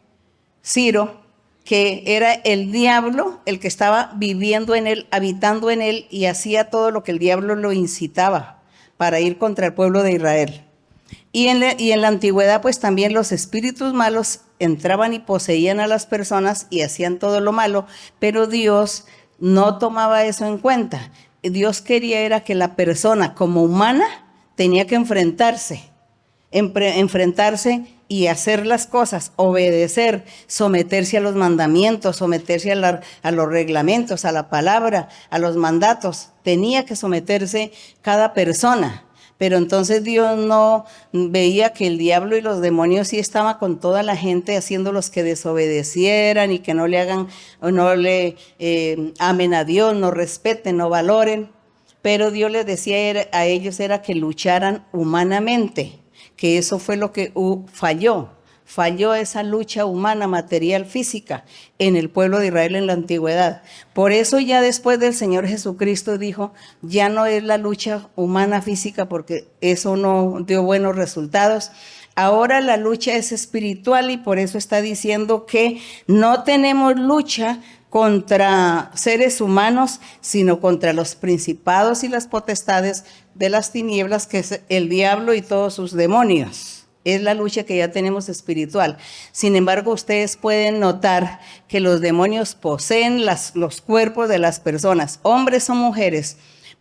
Ciro, que era el diablo el que estaba viviendo en él, habitando en él y hacía todo lo que el diablo lo incitaba para ir contra el pueblo de Israel. Y en la antigüedad pues también los espíritus malos entraban y poseían a las personas y hacían todo lo malo, pero Dios no tomaba eso en cuenta. Dios quería era que la persona como humana tenía que enfrentarse y hacer las cosas, obedecer, someterse a los mandamientos, someterse a los reglamentos, a la palabra, a los mandatos. Tenía que someterse cada persona. Pero entonces Dios no veía que el diablo y los demonios sí estaban con toda la gente haciéndolos que desobedecieran y que no le hagan, o no le amen a Dios, no respeten, no valoren. Pero Dios les decía a ellos era que lucharan humanamente, que eso fue lo que falló. Falló esa lucha humana, material, física en el pueblo de Israel en la antigüedad. Por eso ya después del Señor Jesucristo dijo, ya no es la lucha humana, física, porque eso no dio buenos resultados. Ahora la lucha es espiritual y por eso está diciendo que no tenemos lucha contra seres humanos, sino contra los principados y las potestades de las tinieblas, que es el diablo y todos sus demonios. Es la lucha que ya tenemos espiritual. Sin embargo, ustedes pueden notar que los demonios poseen los cuerpos de las personas, hombres o mujeres,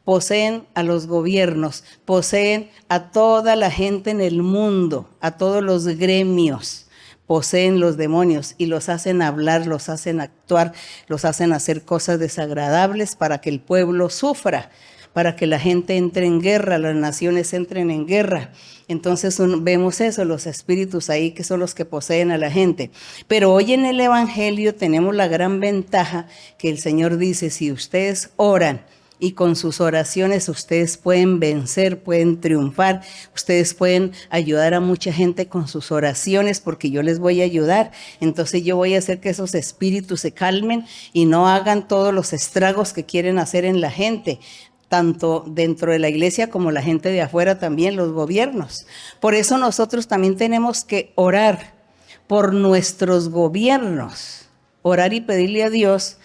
poseen a los gobiernos, poseen a toda la gente en el mundo, a todos los gremios, poseen los demonios y los hacen hablar, los hacen actuar, los hacen hacer cosas desagradables para que el pueblo sufra, para que la gente entre en guerra, las naciones entren en guerra. Entonces vemos eso, los espíritus ahí que son los que poseen a la gente. Pero hoy en el Evangelio tenemos la gran ventaja que el Señor dice, si ustedes oran y con sus oraciones ustedes pueden vencer, pueden triunfar, ustedes pueden ayudar a mucha gente con sus oraciones porque yo les voy a ayudar. Entonces yo voy a hacer que esos espíritus se calmen y no hagan todos los estragos que quieren hacer en la gente, tanto dentro de la iglesia como la gente de afuera también, los gobiernos. Por eso nosotros también tenemos que orar por nuestros gobiernos, orar y pedirle a Dios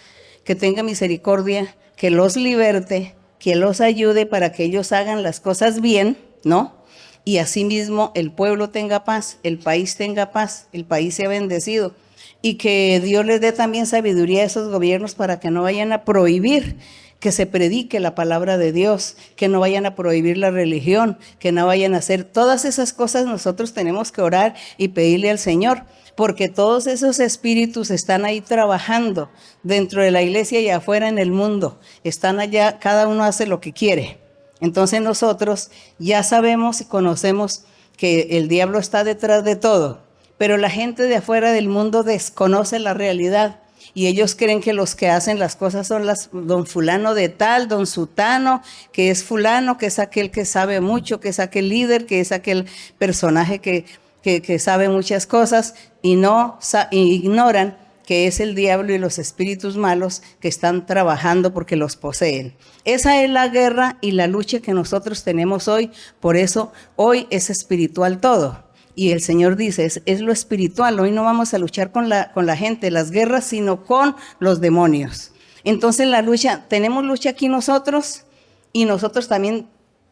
que tenga misericordia, que los liberte, que los ayude para que ellos hagan las cosas bien, ¿no? Y asimismo el pueblo tenga paz, el país tenga paz, el país sea bendecido. Y que Dios les dé también sabiduría a esos gobiernos para que no vayan a prohibir que se predique la palabra de Dios, que no vayan a prohibir la religión, que no vayan a hacer todas esas cosas. Nosotros tenemos que orar y pedirle al Señor, porque todos esos espíritus están ahí trabajando dentro de la iglesia y afuera en el mundo. Están allá, cada uno hace lo que quiere. Entonces nosotros ya sabemos y conocemos que el diablo está detrás de todo, pero la gente de afuera del mundo desconoce la realidad. Y ellos creen que los que hacen las cosas son don fulano de tal, don sutano, que es fulano, que es aquel que sabe mucho, que es aquel líder, que es aquel personaje que sabe muchas cosas, y ignoran que es el diablo y los espíritus malos que están trabajando porque los poseen. Esa es la guerra y la lucha que nosotros tenemos hoy. Por eso hoy es espiritual todo. Y el Señor dice, es lo espiritual. Hoy no vamos a luchar con la gente, las guerras, sino con los demonios. Entonces la lucha, tenemos lucha aquí nosotros, y nosotros también,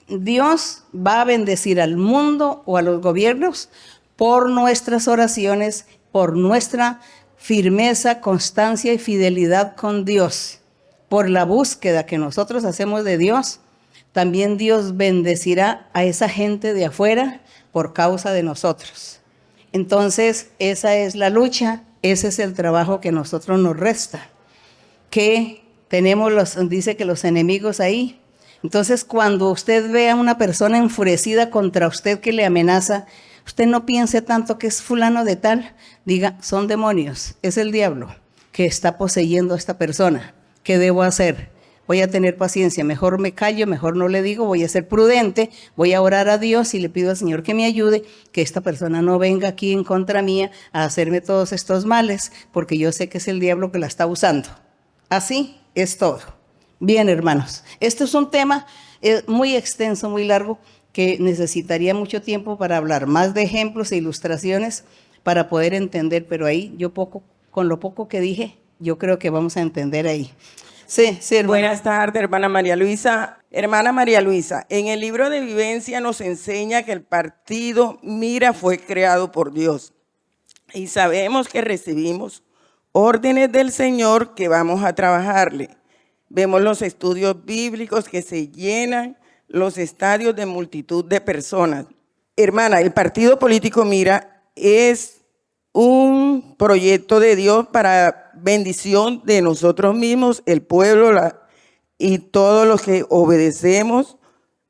Dios va a bendecir al mundo o a los gobiernos por nuestras oraciones, por nuestra firmeza, constancia y fidelidad con Dios, por la búsqueda que nosotros hacemos de Dios. También Dios bendecirá a esa gente de afuera por causa de nosotros. Entonces, esa es la lucha, ese es el trabajo que a nosotros nos resta, que tenemos dice que los enemigos ahí. Entonces, cuando usted ve a una persona enfurecida contra usted que le amenaza, usted no piense tanto que es fulano de tal, diga, son demonios, es el diablo que está poseyendo a esta persona. ¿Qué debo hacer? Voy a tener paciencia, mejor me callo, mejor no le digo, voy a ser prudente, voy a orar a Dios y le pido al Señor que me ayude, que esta persona no venga aquí en contra mía a hacerme todos estos males, porque yo sé que es el diablo que la está usando. Así es todo. Bien, hermanos, este es un tema muy extenso, muy largo, que necesitaría mucho tiempo para hablar, más de ejemplos e ilustraciones para poder entender, pero ahí con lo poco que dije, yo creo que vamos a entender ahí. Sí, hermana. Buenas tardes, hermana María Luisa. Hermana María Luisa, en el libro de Vivencia nos enseña que el partido Mira fue creado por Dios. Y sabemos que recibimos órdenes del Señor que vamos a trabajarle. Vemos los estudios bíblicos que se llenan los estadios de multitud de personas. Hermana, el partido político Mira es un proyecto de Dios para bendición de nosotros mismos, el pueblo y todos los que obedecemos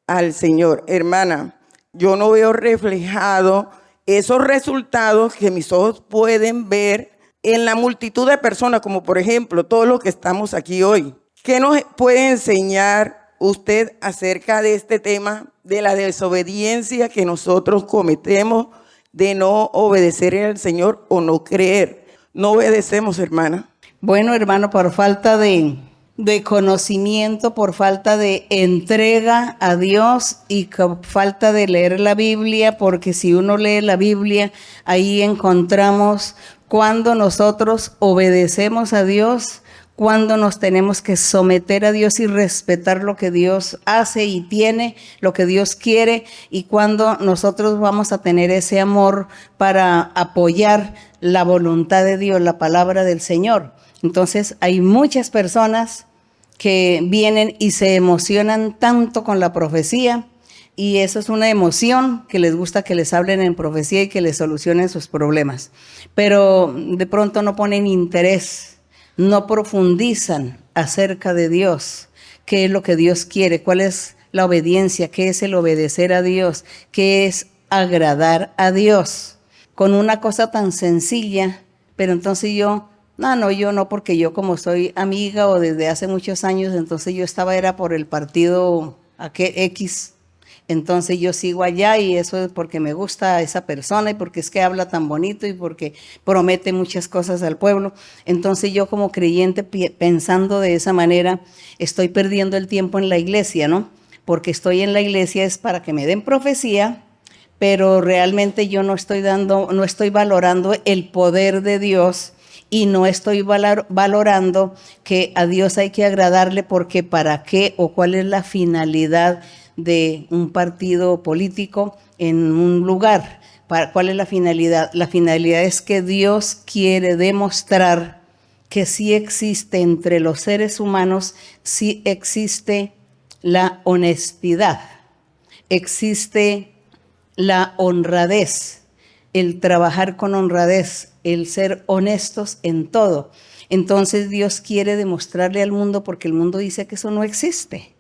al Señor. Hermana, yo no veo reflejado esos resultados que mis ojos pueden ver en la multitud de personas, como por ejemplo todos los que estamos aquí hoy. ¿Qué nos puede enseñar usted acerca de este tema de la desobediencia que nosotros cometemos, de no obedecer al Señor o no creer? No obedecemos, hermana. Bueno, hermano, por falta de conocimiento, por falta de entrega a Dios y por falta de leer la Biblia, porque si uno lee la Biblia, ahí encontramos cuando nosotros obedecemos a Dios, cuando nos tenemos que someter a Dios y respetar lo que Dios hace y tiene, lo que Dios quiere, y cuando nosotros vamos a tener ese amor para apoyar la voluntad de Dios, la palabra del Señor. Entonces hay muchas personas que vienen y se emocionan tanto con la profecía, y eso es una emoción que les gusta que les hablen en profecía y que les solucionen sus problemas, pero de pronto no ponen interés, no profundizan acerca de Dios, qué es lo que Dios quiere, cuál es la obediencia, qué es el obedecer a Dios, qué es agradar a Dios, con una cosa tan sencilla. Pero entonces yo no, porque yo como soy amiga o desde hace muchos años, entonces yo era por el partido X, entonces yo sigo allá y eso es porque me gusta esa persona y porque es que habla tan bonito y porque promete muchas cosas al pueblo. Entonces yo como creyente pensando de esa manera, estoy perdiendo el tiempo en la iglesia, ¿no? Porque estoy en la iglesia es para que me den profecía, pero realmente yo no estoy valorando el poder de Dios y no estoy valorando que a Dios hay que agradarle, porque para qué o cuál es la finalidad de un partido político en un lugar. ¿Cuál es la finalidad? La finalidad es que Dios quiere demostrar que sí existe entre los seres humanos, sí existe la honestidad, existe la honradez, el trabajar con honradez, el ser honestos en todo. Entonces Dios quiere demostrarle al mundo, porque el mundo dice que eso no existe,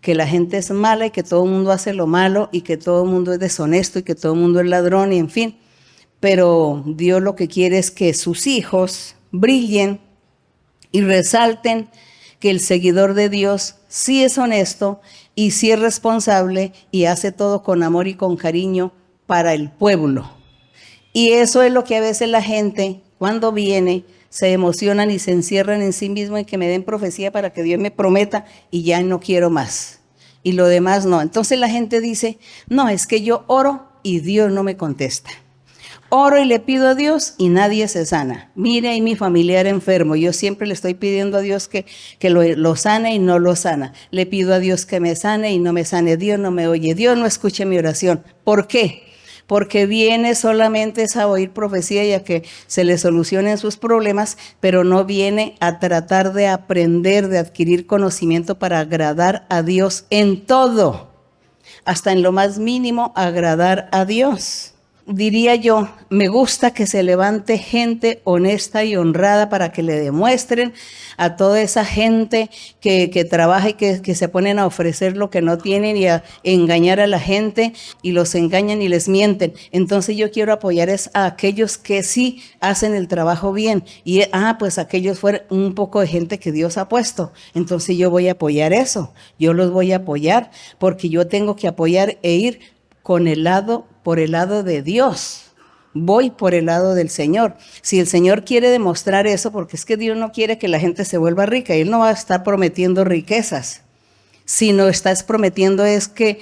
que la gente es mala y que todo el mundo hace lo malo y que todo el mundo es deshonesto y que todo el mundo es ladrón y en fin. Pero Dios lo que quiere es que sus hijos brillen y resalten que el seguidor de Dios sí es honesto y sí es responsable y hace todo con amor y con cariño para el pueblo. Y eso es lo que a veces la gente, cuando viene, se emocionan y se encierran en sí mismo, en que me den profecía para que Dios me prometa y ya no quiero más. Y lo demás no. Entonces la gente dice, no, es que yo oro y Dios no me contesta. Oro y le pido a Dios y nadie se sana. Mire, ahí mi familiar enfermo. Yo siempre le estoy pidiendo a Dios que lo sane y no lo sana. Le pido a Dios que me sane y no me sane. Dios no me oye. Dios no escucha mi oración. ¿Por qué? Porque viene solamente a oír profecía y a que se le solucionen sus problemas, pero no viene a tratar de aprender, de adquirir conocimiento para agradar a Dios en todo, hasta en lo más mínimo agradar a Dios. Diría yo, me gusta que se levante gente honesta y honrada para que le demuestren a toda esa gente que trabaja y que se ponen a ofrecer lo que no tienen y a engañar a la gente y los engañan y les mienten. Entonces yo quiero apoyar a aquellos que sí hacen el trabajo bien y pues aquellos fueron un poco de gente que Dios ha puesto. Entonces yo voy a apoyar eso, yo los voy a apoyar porque yo tengo que apoyar e ir por el lado de Dios. Voy por el lado del Señor. Si el Señor quiere demostrar eso, porque es que Dios no quiere que la gente se vuelva rica, y Él no va a estar prometiendo riquezas, sino estás prometiendo es que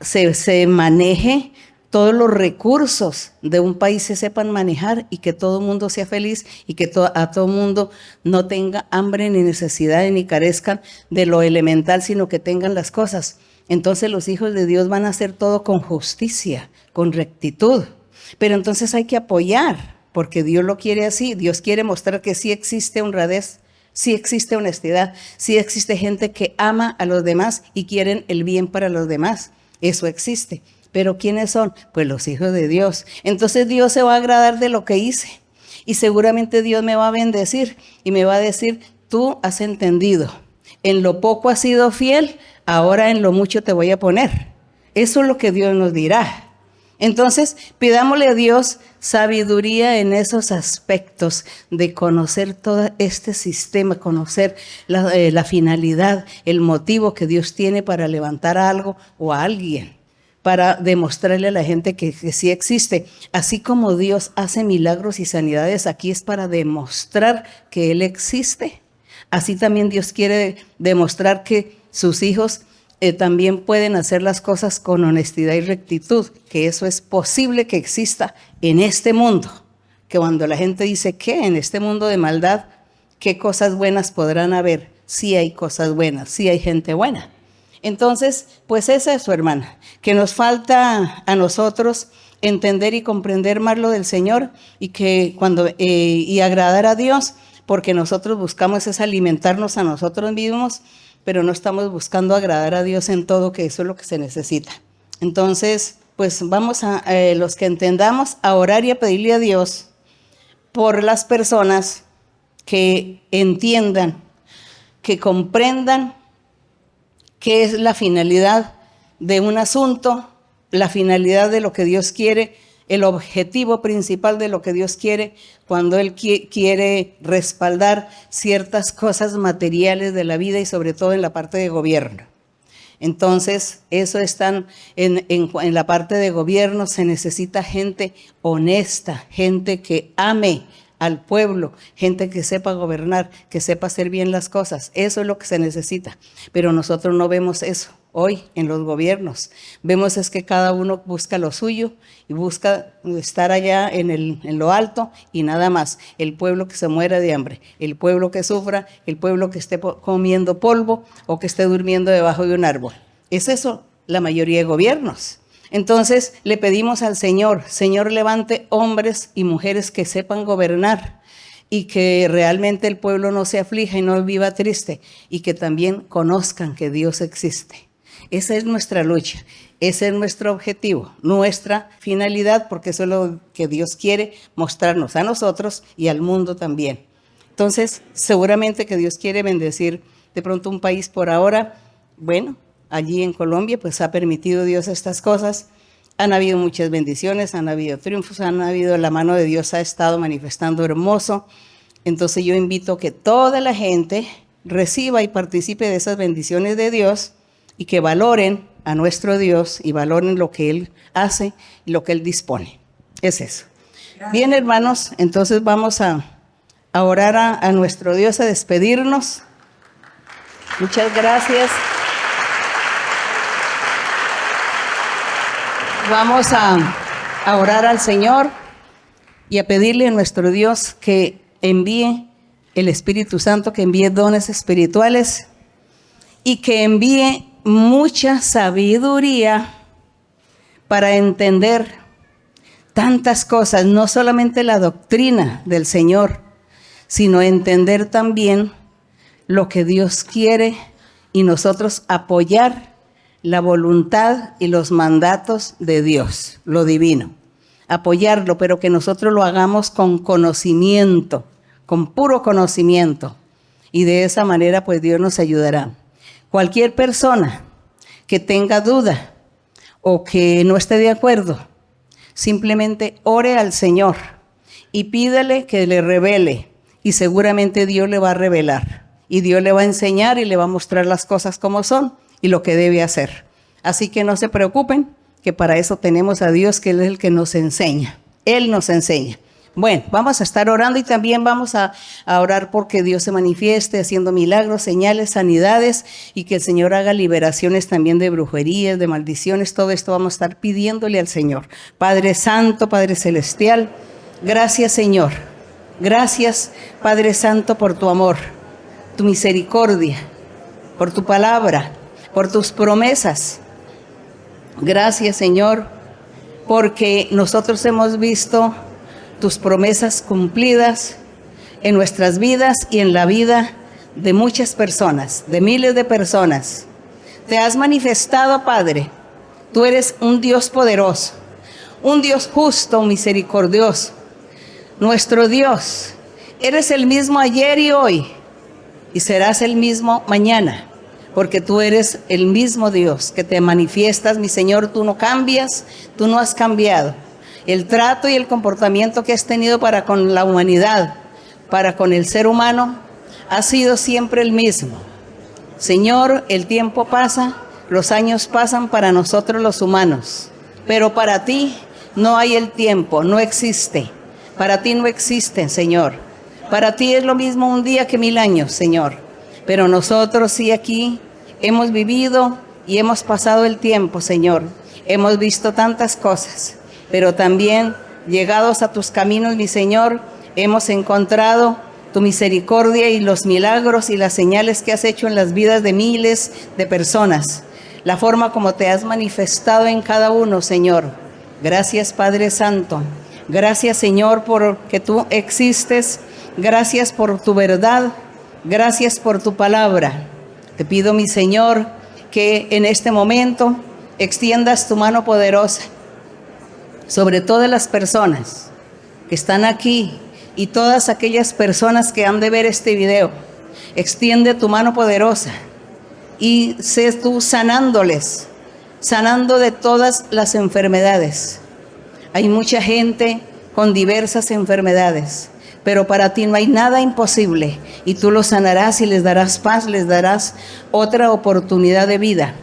se maneje todos los recursos de un país, se sepan manejar y que todo el mundo sea feliz y que a todo el mundo no tenga hambre ni necesidad ni carezcan de lo elemental, sino que tengan las cosas. Entonces los hijos de Dios van a hacer todo con justicia, con rectitud. Pero entonces hay que apoyar, porque Dios lo quiere así. Dios quiere mostrar que sí existe honradez, sí existe honestidad, sí existe gente que ama a los demás y quieren el bien para los demás. Eso existe. ¿Pero quiénes son? Pues los hijos de Dios. Entonces Dios se va a agradar de lo que hice. Y seguramente Dios me va a bendecir y me va a decir, tú has entendido. En lo poco has sido fiel, ahora en lo mucho te voy a poner. Eso es lo que Dios nos dirá. Entonces, pidámosle a Dios sabiduría en esos aspectos de conocer todo este sistema, conocer la finalidad, el motivo que Dios tiene para levantar a algo o a alguien, para demostrarle a la gente que sí existe. Así como Dios hace milagros y sanidades, aquí es para demostrar que Él existe. Así también Dios quiere demostrar que sus hijos también pueden hacer las cosas con honestidad y rectitud, que eso es posible que exista en este mundo. Que cuando la gente dice que en este mundo de maldad, ¿qué cosas buenas podrán haber? Sí hay cosas buenas, sí hay gente buena. Entonces, pues es eso, hermana, que nos falta a nosotros entender y comprender más lo del Señor y que y agradar a Dios, porque nosotros buscamos es alimentarnos a nosotros mismos, pero no estamos buscando agradar a Dios en todo, que eso es lo que se necesita. Entonces, pues vamos los que entendamos, a orar y a pedirle a Dios por las personas que entiendan, que comprendan qué es la finalidad de un asunto, la finalidad de lo que Dios quiere, el objetivo principal de lo que Dios quiere cuando Él quiere respaldar ciertas cosas materiales de la vida y sobre todo en la parte de gobierno. Entonces, eso están en la parte de gobierno, se necesita gente honesta, gente que ame al pueblo, gente que sepa gobernar, que sepa hacer bien las cosas. Eso es lo que se necesita. Pero nosotros no vemos eso hoy en los gobiernos. Vemos es que cada uno busca lo suyo y busca estar allá en lo alto y nada más. El pueblo que se muera de hambre, el pueblo que sufra, el pueblo que esté comiendo polvo o que esté durmiendo debajo de un árbol. Es eso la mayoría de gobiernos. Entonces le pedimos al Señor, Señor, levante hombres y mujeres que sepan gobernar y que realmente el pueblo no se aflija y no viva triste y que también conozcan que Dios existe. Esa es nuestra lucha, ese es nuestro objetivo, nuestra finalidad, porque eso es lo que Dios quiere mostrarnos a nosotros y al mundo también. Entonces, seguramente que Dios quiere bendecir de pronto un país por ahora. Bueno, allí en Colombia, pues ha permitido Dios estas cosas. Han habido muchas bendiciones, han habido triunfos, la mano de Dios ha estado manifestando hermoso. Entonces yo invito a que toda la gente reciba y participe de esas bendiciones de Dios y que valoren a nuestro Dios y valoren lo que Él hace y lo que Él dispone. Es eso. Gracias. Bien, hermanos, entonces vamos a orar a nuestro Dios, a despedirnos. Muchas gracias. Vamos a orar al Señor y a pedirle a nuestro Dios que envíe el Espíritu Santo, que envíe dones espirituales y que envíe mucha sabiduría para entender tantas cosas, no solamente la doctrina del Señor, sino entender también lo que Dios quiere y nosotros apoyar la voluntad y los mandatos de Dios, lo divino. Apoyarlo, pero que nosotros lo hagamos con conocimiento, con puro conocimiento. Y de esa manera, pues Dios nos ayudará. Cualquier persona que tenga duda o que no esté de acuerdo, simplemente ore al Señor y pídale que le revele. Y seguramente Dios le va a revelar. Y Dios le va a enseñar y le va a mostrar las cosas como son y lo que debe hacer. Así que no se preocupen, que para eso tenemos a Dios, que Él es el que nos enseña. Él nos enseña. Bueno, vamos a estar orando y también vamos a orar porque Dios se manifieste haciendo milagros, señales, sanidades y que el Señor haga liberaciones también de brujerías, de maldiciones. Todo esto vamos a estar pidiéndole al Señor. Padre Santo, Padre Celestial, gracias Señor. Gracias Padre Santo por tu amor, tu misericordia, por tu palabra, por tus promesas. Gracias, Señor, porque nosotros hemos visto tus promesas cumplidas en nuestras vidas y en la vida de muchas personas, de miles de personas. Te has manifestado, Padre. Tú eres un Dios poderoso, un Dios justo, misericordioso. Nuestro Dios, eres el mismo ayer y hoy, y serás el mismo mañana. Porque tú eres el mismo Dios que te manifiestas, mi Señor, tú no cambias, tú no has cambiado. El trato y el comportamiento que has tenido para con la humanidad, para con el ser humano, ha sido siempre el mismo. Señor, el tiempo pasa, los años pasan para nosotros los humanos, pero para ti no hay el tiempo, no existe. Para ti no existe, Señor. Para ti es lo mismo un día que 1000 años, Señor. Pero nosotros sí aquí hemos vivido y hemos pasado el tiempo, Señor. Hemos visto tantas cosas, pero también llegados a tus caminos, mi Señor, hemos encontrado tu misericordia y los milagros y las señales que has hecho en las vidas de miles de personas. La forma como te has manifestado en cada uno, Señor. Gracias, Padre Santo. Gracias, Señor, porque tú existes. Gracias por tu verdad. Gracias por tu palabra. Te pido, mi Señor, que en este momento extiendas tu mano poderosa sobre todas las personas que están aquí y todas aquellas personas que han de ver este video. Extiende tu mano poderosa y sé tú sanándoles, sanando de todas las enfermedades. Hay mucha gente con diversas enfermedades, pero para ti no hay nada imposible y tú los sanarás y les darás paz, les darás otra oportunidad de vida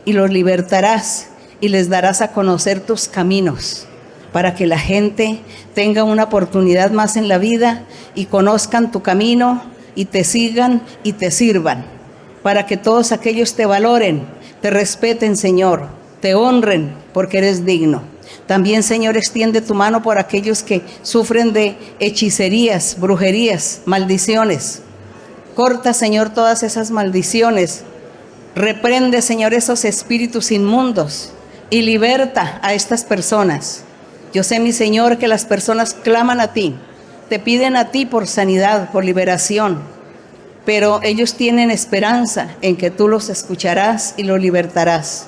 y los libertarás y les darás a conocer tus caminos para que la gente tenga una oportunidad más en la vida y conozcan tu camino y te sigan y te sirvan, para que todos aquellos te valoren, te respeten, Señor, te honren porque eres digno. También, Señor, extiende tu mano por aquellos que sufren de hechicerías, brujerías, maldiciones. Corta, Señor, todas esas maldiciones. Reprende, Señor, esos espíritus inmundos y liberta a estas personas. Yo sé, mi Señor, que las personas claman a ti, te piden a ti por sanidad, por liberación, pero ellos tienen esperanza en que tú los escucharás y los libertarás.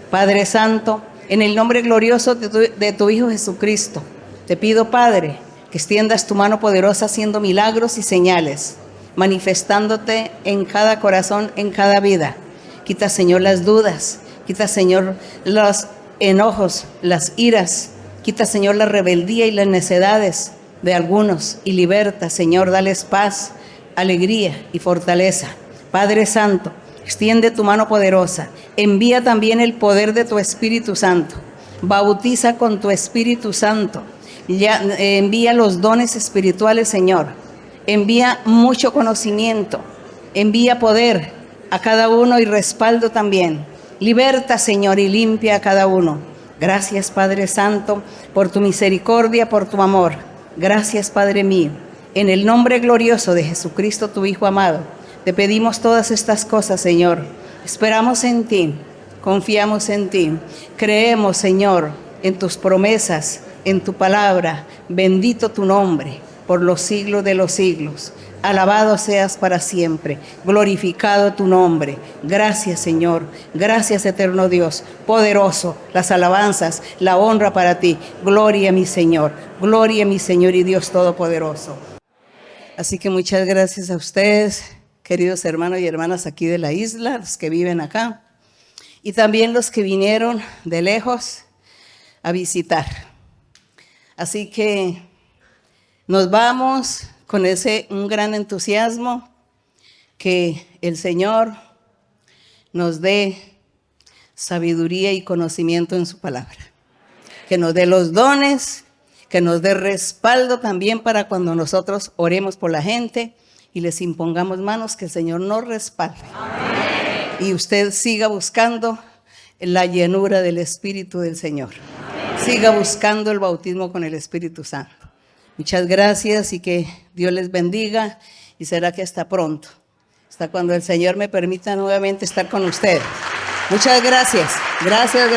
Padre Santo, en el nombre glorioso de tu Hijo Jesucristo, te pido, Padre, que extiendas tu mano poderosa haciendo milagros y señales, manifestándote en cada corazón, en cada vida. Quita, Señor, las dudas, quita, Señor, los enojos, las iras, quita, Señor, la rebeldía y las necedades de algunos y liberta, Señor, dales paz, alegría y fortaleza. Padre Santo, extiende tu mano poderosa, envía también el poder de tu Espíritu Santo, bautiza con tu Espíritu Santo, envía los dones espirituales, Señor, envía mucho conocimiento, envía poder a cada uno y respaldo también. Liberta, Señor, y limpia a cada uno. Gracias, Padre Santo, por tu misericordia, por tu amor. Gracias, Padre mío. En el nombre glorioso de Jesucristo, tu Hijo amado, te pedimos todas estas cosas, Señor. Esperamos en ti, confiamos en ti. Creemos, Señor, en tus promesas, en tu palabra. Bendito tu nombre por los siglos de los siglos. Alabado seas para siempre, glorificado tu nombre. Gracias, Señor, gracias, eterno Dios, poderoso, las alabanzas, la honra para ti. Gloria, mi Señor y Dios todopoderoso. Así que muchas gracias a ustedes, queridos hermanos y hermanas aquí de la isla, los que viven acá, y también los que vinieron de lejos a visitar. Así que nos vamos con un gran entusiasmo, que el Señor nos dé sabiduría y conocimiento en su palabra, que nos dé los dones, que nos dé respaldo también para cuando nosotros oremos por la gente y les impongamos manos, que el Señor nos respalde. Amén. Y usted siga buscando la llenura del Espíritu del Señor. Amén. Siga buscando el bautismo con el Espíritu Santo. Muchas gracias y que Dios les bendiga, y será que hasta pronto, hasta cuando el Señor me permita nuevamente estar con ustedes. Muchas gracias. Gracias.